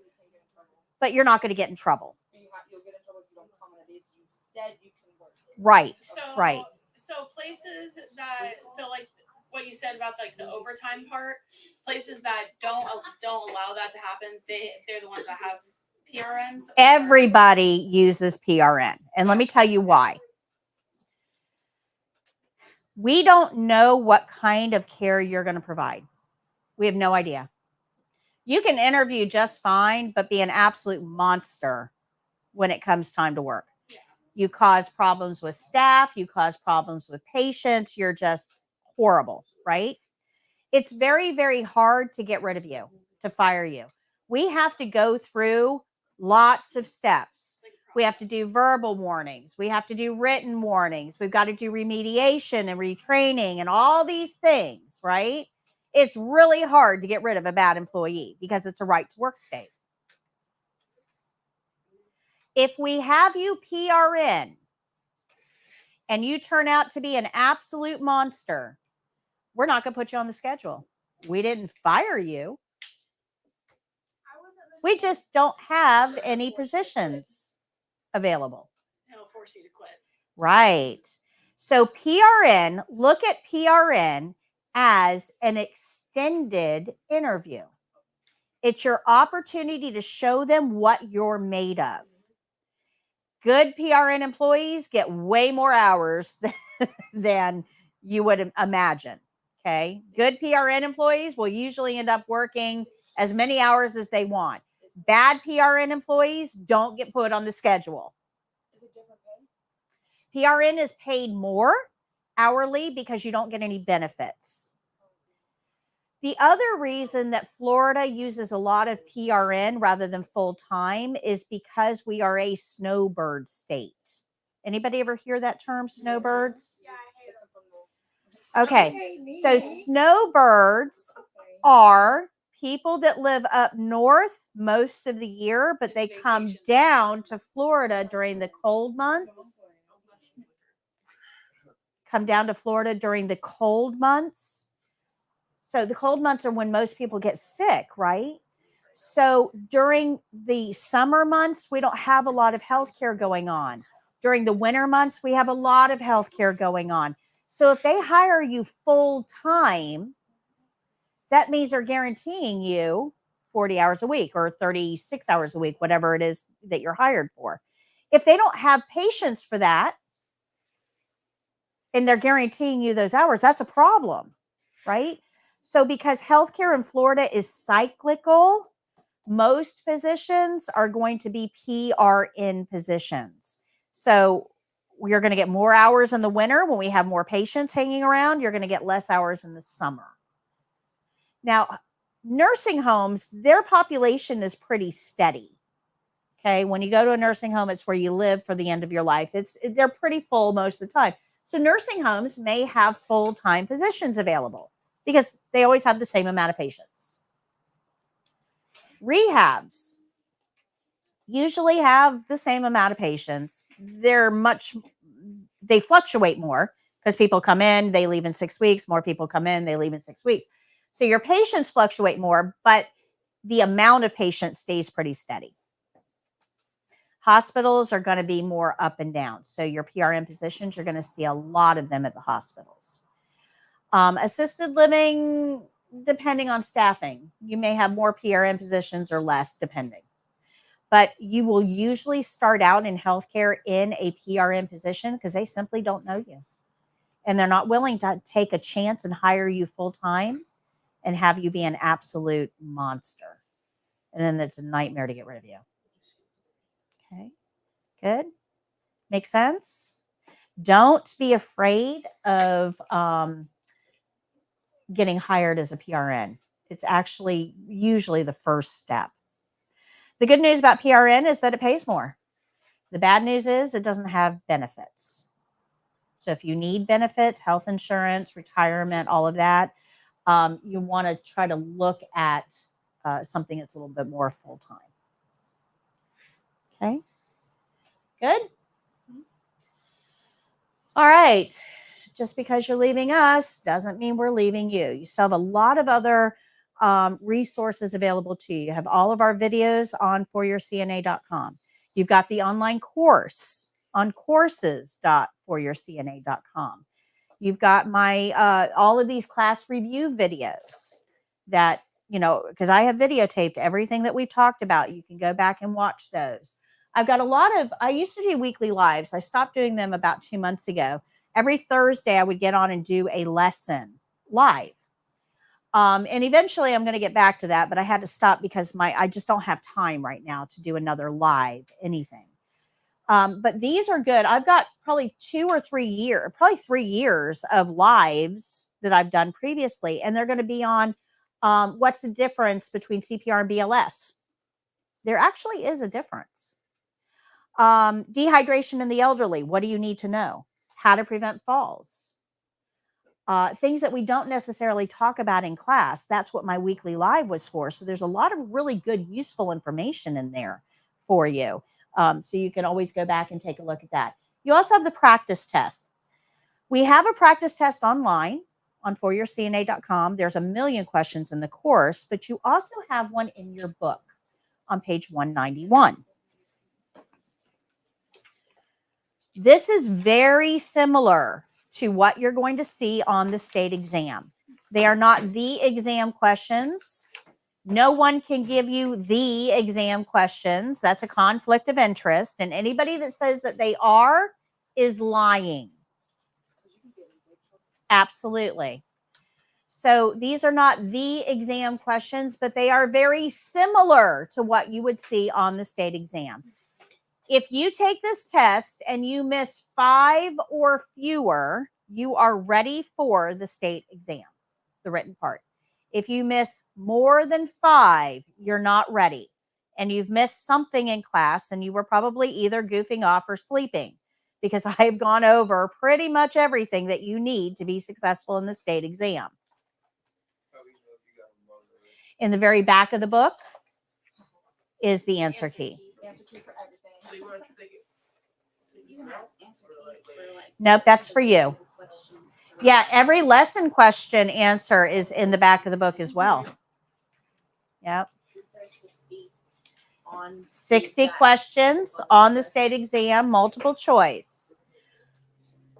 But you're not going to get in trouble. You'll get in trouble if you don't come on the days you said you can work. Right, So, right. So places that, like what you said about like the overtime part, places that don't allow that to happen, they're the ones that have PRNs. Everybody uses PRN. And let me tell you why. We don't know what kind of care you're going to provide. We have no idea. You can interview just fine, but be an absolute monster when it comes time to work. Yeah. You cause problems with staff. You cause problems with patients. You're just horrible, right? It's very, very hard to get rid of you, to fire you. We have to go through lots of steps. We have to do verbal warnings. We have to do written warnings. We've got to do remediation and retraining and all these things, right? It's really hard to get rid of a bad employee because it's a right to work state. If we have you PRN and you turn out to be an absolute monster, we're not going to put you on the schedule. We didn't fire you. I wasn't We listening. just don't have any positions available. It'll force you to quit. Right. So PRN, look at PRN as an extended interview. It's your opportunity to show them what you're made of. Good PRN employees get way more hours than you would imagine. Okay. Good PRN employees will usually end up working as many hours as they want. Bad PRN employees don't get put on the schedule. Is it different pay? PRN is paid more hourly because you don't get any benefits. The other reason that Florida uses a lot of PRN rather than full time is because we are a snowbird state. Anybody ever hear that term, snowbirds? Yeah, I hate them. Okay, so snowbirds are people that live up north most of the year, but they come down to Florida during the cold months. Come down to Florida during the cold months. So the cold months are when most people get sick, right? So during the summer months, we don't have a lot of healthcare going on. During the winter months, we have a lot of healthcare going on. So if they hire you full time, that means they're guaranteeing you 40 hours a week or 36 hours a week, whatever it is that you're hired for. If they don't have patience for that and they're guaranteeing you those hours, that's a problem, right? So because healthcare in Florida is cyclical, most positions are going to be PRN positions. So we're going to get more hours in the winter when we have more patients hanging around. You're going to get less hours in the summer. Now, nursing homes, their population is pretty steady. Okay, when you go to a nursing home, it's where you live for the end of your life. They're pretty full most of the time. So nursing homes may have full-time positions available because they always have the same amount of patients. Rehabs usually have the same amount of patients. They fluctuate more because people come in, they leave in 6 weeks. More people come in, they leave in 6 weeks. So your patients fluctuate more, but the amount of patients stays pretty steady. Hospitals are going to be more up and down. So your PRN positions, you're going to see a lot of them at the hospitals. Assisted living, depending on staffing, you may have more PRN positions or less, depending. But you will usually start out in healthcare in a PRN position because they simply don't know you. And they're not willing to take a chance and hire you full time and have you be an absolute monster. And then it's a nightmare to get rid of you. Okay, good. Make sense? Don't be afraid of getting hired as a PRN. It's actually usually the first step. The good news about PRN is that it pays more. The bad news is it doesn't have benefits. So if you need benefits, health insurance, retirement, all of that, you want to try to look at something that's a little bit more full-time. Okay, good. All right. Just because you're leaving us doesn't mean we're leaving you. You still have a lot of other resources available to you. You have all of our videos on foryourcna.com. You've got the online course on courses.foryourcna.com. You've got my all of these class review videos that, because I have videotaped everything that we've talked about. You can go back and watch those. I've got I used to do weekly lives. I stopped doing them about 2 months ago. Every Thursday, I would get on and do a lesson live. And eventually I'm going to get back to that, but I had to stop because I just don't have time right now to do another live anything. But these are good. I've got probably 3 years of lives that I've done previously, and they're going to be on what's the difference between CPR and BLS. There actually is a difference. Dehydration in the elderly. What do you need to know? How to prevent falls. Things that we don't necessarily talk about in class. That's what my weekly live was for. So there's a lot of really good, useful information in there for you. So you can always go back and take a look at that. You also have the practice test. We have a practice test online on foryourcna.com. There's a million questions in the course, but you also have one in your book on page 191. This is very similar to what you're going to see on the state exam. They are not the exam questions. No one can give you the exam questions. That's a conflict of interest. And anybody that says that they are is lying. Absolutely. So these are not the exam questions, but they are very similar to what you would see on the state exam. If you take this test and you miss 5 or fewer, you are ready for the state exam, the written part. If you miss more than 5, you're not ready. And you've missed something in class and you were probably either goofing off or sleeping, because I've gone over pretty much everything that you need to be successful in the state exam. In the very back of the book is the answer key. Answer key for everything. Nope, that's for you. Yeah, every lesson question answer is in the back of the book as well. Yep. 60 questions on the state exam, multiple choice.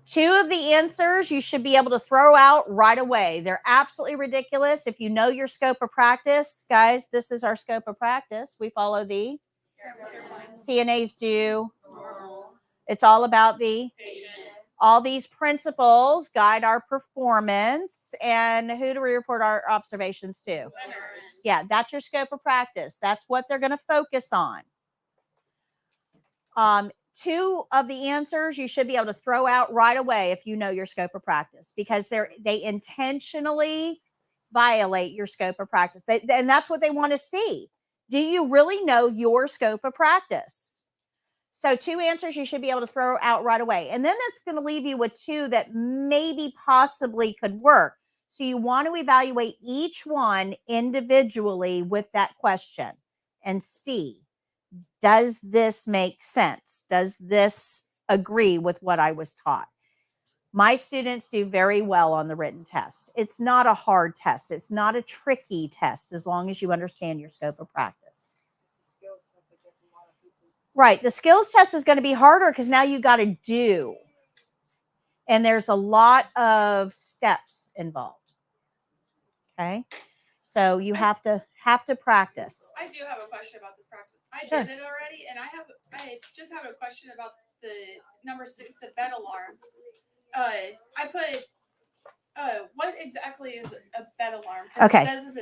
2 of the answers you should be able to throw out right away. They're absolutely ridiculous. If you know your scope of practice, guys, this is our scope of practice. We follow the CNAs do. It's all about the all these principles guide our performance. And who do we report our observations to? Yeah, that's your scope of practice. That's what they're going to focus on. 2 of the answers you should be able to throw out right away if you know your scope of practice, because they intentionally violate your scope of practice. And that's what they want to see. Do you really know your scope of practice? So 2 answers you should be able to throw out right away. And then that's going to leave you with 2 that maybe possibly could work. So you want to evaluate each one individually with that question and see, does this make sense? Does this agree with what I was taught? My students do very well on the written test. It's not a hard test. It's not a tricky test as long as you understand your scope of practice. Right. The skills test is going to be harder because now you got to do. And there's a lot of steps involved. Okay. So you have to practice. I do have a question about this practice. I Sure. did it already, and I just have a question about the number 6, the bed alarm. I put what exactly is a bed alarm? 'Cause Okay. It says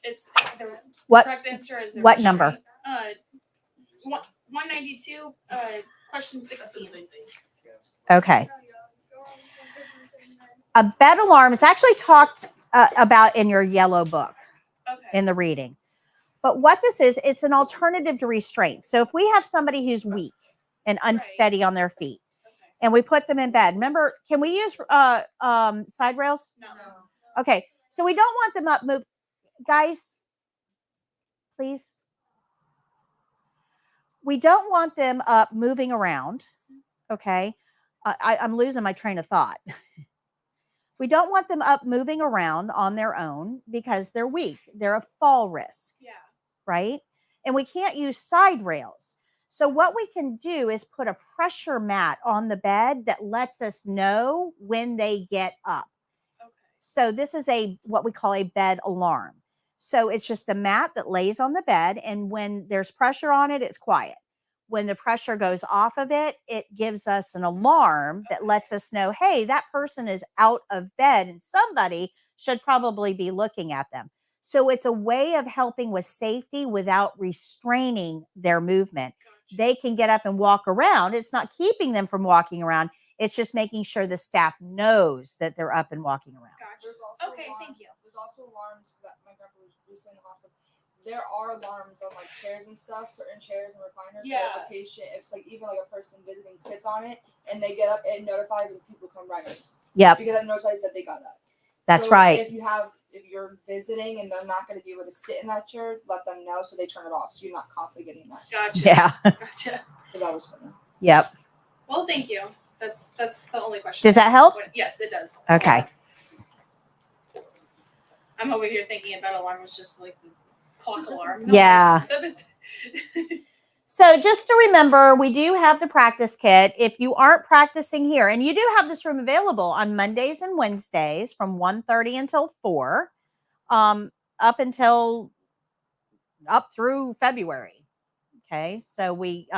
it's the What correct answer is a what number? restraint. 192, question 16. Okay. A bed alarm is actually talked about in your yellow book. Okay. In the reading. But what this is, it's an alternative to restraint. So if we have somebody who's weak and unsteady on their feet, and we put them in bed, remember, can we use side rails? No. Okay. So we don't want them up, move. Guys, please. We don't want them up moving around. Okay. I'm losing my train of thought. We don't want them up moving around on their own because they're weak. They're a fall risk. Yeah. Right? And we can't use side rails. So what we can do is put a pressure mat on the bed that lets us know when they get up. Okay. So this is what we call a bed alarm. So it's just a mat that lays on the bed, and when there's pressure on it, it's quiet. When the pressure goes off of it, it gives us an alarm that lets us know, hey, that person is out of bed and somebody should probably be looking at them. So it's a way of helping with safety without restraining their movement. Gotcha. They can get up and walk around. It's not keeping them from walking around. It's just making sure the staff knows that they're up and walking around. Gotcha. There's also Okay, alarms, thank you. There's also alarms that my grandpa was recently in the hospital. There are alarms on like chairs and stuff, certain chairs and recliners. Yeah. So if a patient, if it's like even like a person visiting sits on it and they get up, it notifies when people come right in. Yep, Because it notifies that they got up. that's So right. If you're visiting and they're not going to be able to sit in that chair, let them know so they turn it off. So you're not constantly getting that. Gotcha. Yeah. Gotcha. because that was funny. Yep. Well, thank you. That's the only question. Does that help? Yes, it does. Okay. I'm over here thinking a bed alarm was just like the clock alarm. Yeah. So just to remember, we do have the practice kit. If you aren't practicing here, and you do have this room available on Mondays and Wednesdays from 1:30 until 4, up through February. Okay, so we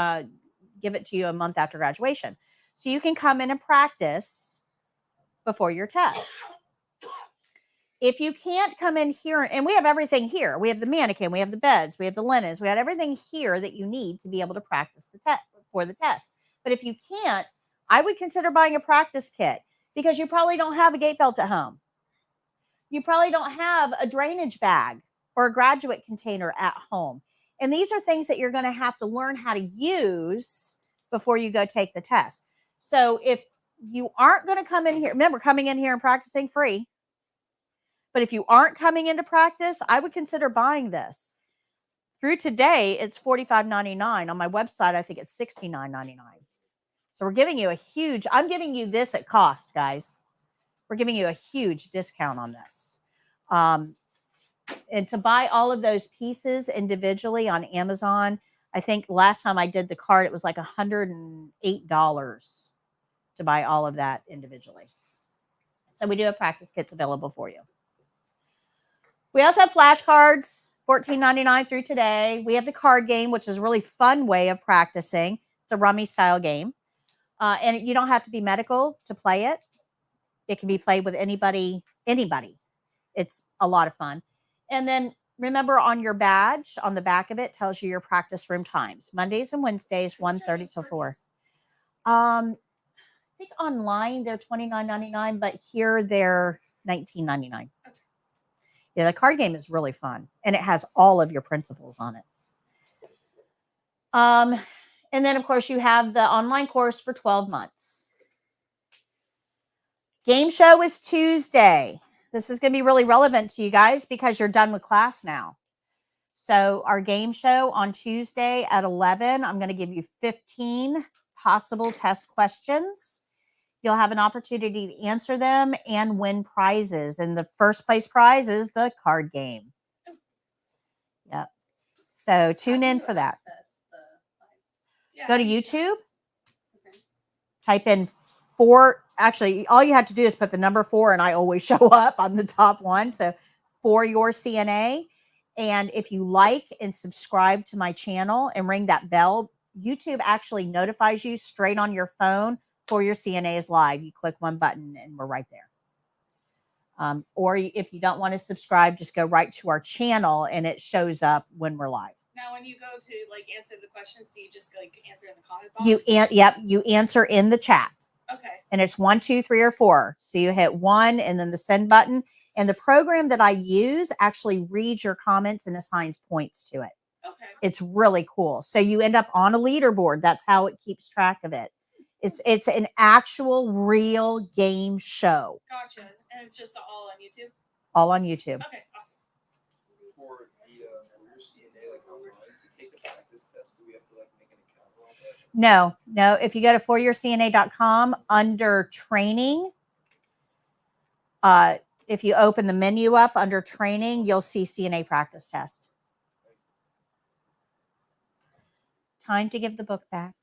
give it to you a month after graduation. So you can come in and practice before your test. If you can't come in here, and we have everything here. We have the mannequin, we have the beds, we have the linens, we have everything here that you need to be able to practice the test for the test. But if you can't, I would consider buying a practice kit because you probably don't have a gate belt at home. You probably don't have a drainage bag or a graduate container at home. And these are things that you're going to have to learn how to use before you go take the test. So if you aren't going to come in here, remember, coming in here and practicing free. But if you aren't coming into practice, I would consider buying this. Through today, it's $45.99. On my website, I think it's $69.99. So we're giving you I'm giving you this at cost, guys. We're giving you a huge discount on this. And to buy all of those pieces individually on Amazon, I think last time I did the cart, it was like $108 to buy all of that individually. So we do have practice kits available for you. We also have flashcards, $14.99 through today. We have the card game, which is a really fun way of practicing. It's a rummy style game. And you don't have to be medical to play it. It can be played with anybody. It's a lot of fun. And then remember, on your badge, on the back of it, tells you your practice room times. Mondays and Wednesdays, 1:30 till 4. I think online they're $29.99, but here they're $19.99. Yeah, the card game is really fun, and it has all of your principles on it. And then, of course, you have the online course for 12 months. Game show is Tuesday. This is going to be really relevant to you guys because you're done with class now. So our game show on Tuesday at 11, I'm going to give you 15 possible test questions. You'll have an opportunity to answer them and win prizes. And the first place prize is the card game. Yep. So tune in for that. Go to YouTube. Type in 4. Actually, all you have to do is put the number 4, and I always show up on the top one. So for your CNA. And if you like and subscribe to my channel and ring that bell, YouTube actually notifies you straight on your phone for your CNA is live. You click one button and we're right there. Or if you don't want to subscribe, just go right to our channel and it shows up when we're live. Now, when you go to like answer the questions, do you just like answer in the comment box? You answer in the chat. Okay. And it's 1, 2, 3, or 4. So you hit 1 and then the send button. And the program that I use actually reads your comments and assigns points to it. Okay. It's really cool. So you end up on a leaderboard. That's how it keeps track of it. It's an actual real game show. Gotcha. And it's just all on YouTube? All on YouTube. Okay, awesome. For your CNA, like online, to take the practice test, do we have to like make an account or all that? No. If you go to foryourcna.com under training, if you open the menu up under training, you'll see CNA practice test. Time to give the book back.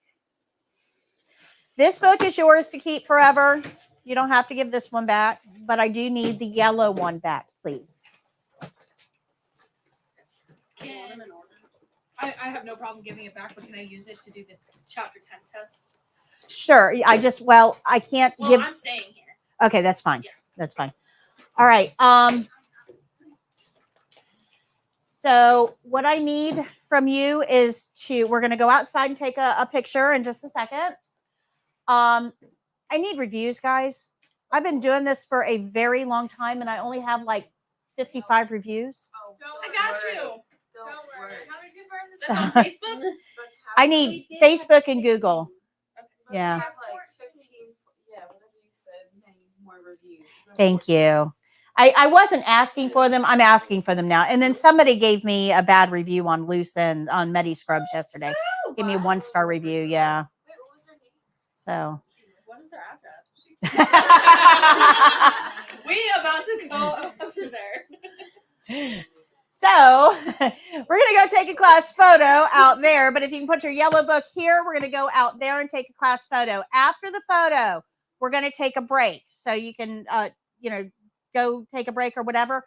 This book is yours to keep forever. You don't have to give this one back, but I do need the yellow one back, please. I have no problem giving it back, but can I use it to do the chapter 10 test? Sure. I can't give. I'm staying here. Okay, that's fine. Yeah. That's fine. All right. So what I need from you is we're going to go outside and take a picture in just a second. I need reviews, guys. I've been doing this for a very long time and I only have like 55 reviews. Oh, I got you. Don't worry. How many people are in the That's on Facebook? I need Facebook and Google. Yeah. We have like 15, whatever you said, many more reviews. Thank you. I wasn't asking for them. I'm asking for them now. And then somebody gave me a bad review on Lucen on MediScrubs yesterday. Give me a 1-star review. Yeah. Wait, what was their name? So. What is their address? so We about to go through there. we're going to go take a class photo out there. But if you can put your yellow book here, we're going to go out there and take a class photo. After the photo, we're going to take a break. So you can, go take a break or whatever.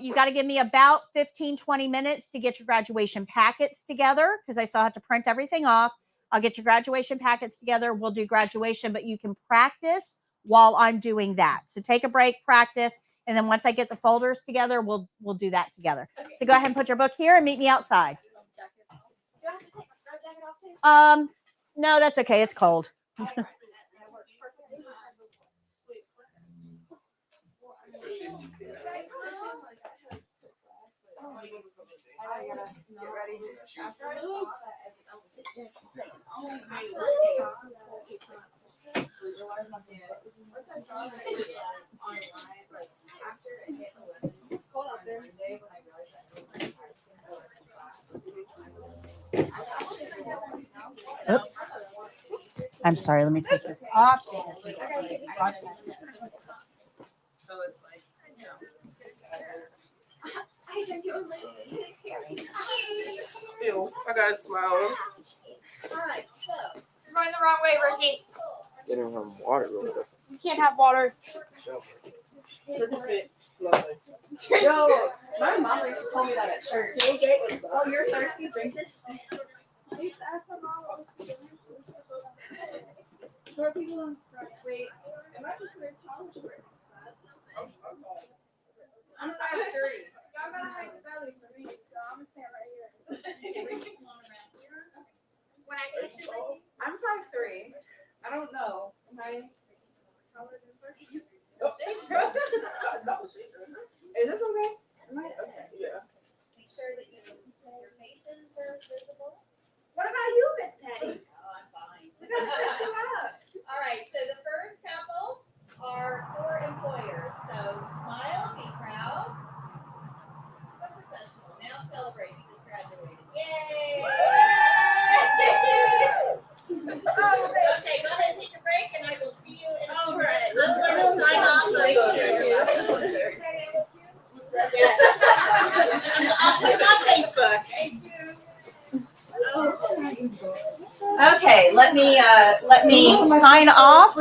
You got to give me about 15, 20 minutes to get your graduation packets together because I still have to print everything off. I'll get your graduation packets together. We'll do graduation, but you can practice while I'm doing that. So take a break, practice, and then once I get the folders together, we'll do that together. So go ahead and put your book here and meet me outside. No, that's okay. It's cold. Get ready after I saw it's cold out there. Oops. I'm sorry. Let me take this off. So it's like, Ew, I gotta smile. Alright, so you're going the wrong way, Ricky. Get him some water real quick. You can't have water. Lovely. yo, my mom used to tell me that at church. Oh, you're thirsty, drink your stuff. I used to ask my mom. Short people in front. Wait, am I considered tall or short? I'm 5'3". Y'all gotta hide the belly for me, so I'm gonna stand right here. When I get you, Ricky. I'm 5'3". I don't know. Am I taller than 30? Is this okay? Am I okay? Yeah. Make sure that your faces are visible. What about you, Miss Patty? Oh, I'm fine. We gotta set you up. All right, so the first couple are 4 employers. So smile, be proud, but professional. Now celebrate, you just graduated. Yay! Okay, go ahead and take a break, and I will see you in a few minutes. I'm going to sign off right here. Yes. I'll put it on Facebook. Thank you. Okay, let me sign off.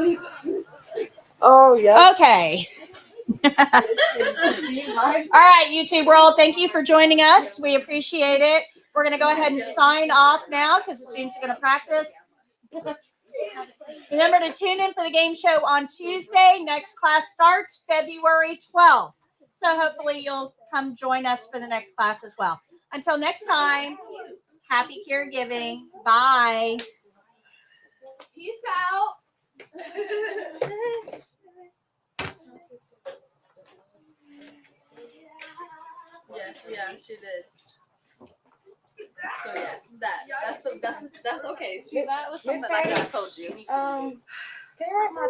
Oh, yeah. Okay. All right, YouTube world, thank you for joining us. We appreciate it. We're going to go ahead and sign off now because the students are going to practice. Remember to tune in for the game show on Tuesday. Next class starts February 12th. So hopefully you'll come join us for the next class as well. Until next time, happy caregiving. Bye. Peace out. Yeah, she did. So yeah, that's okay. See, that was something that I told you. Can you write my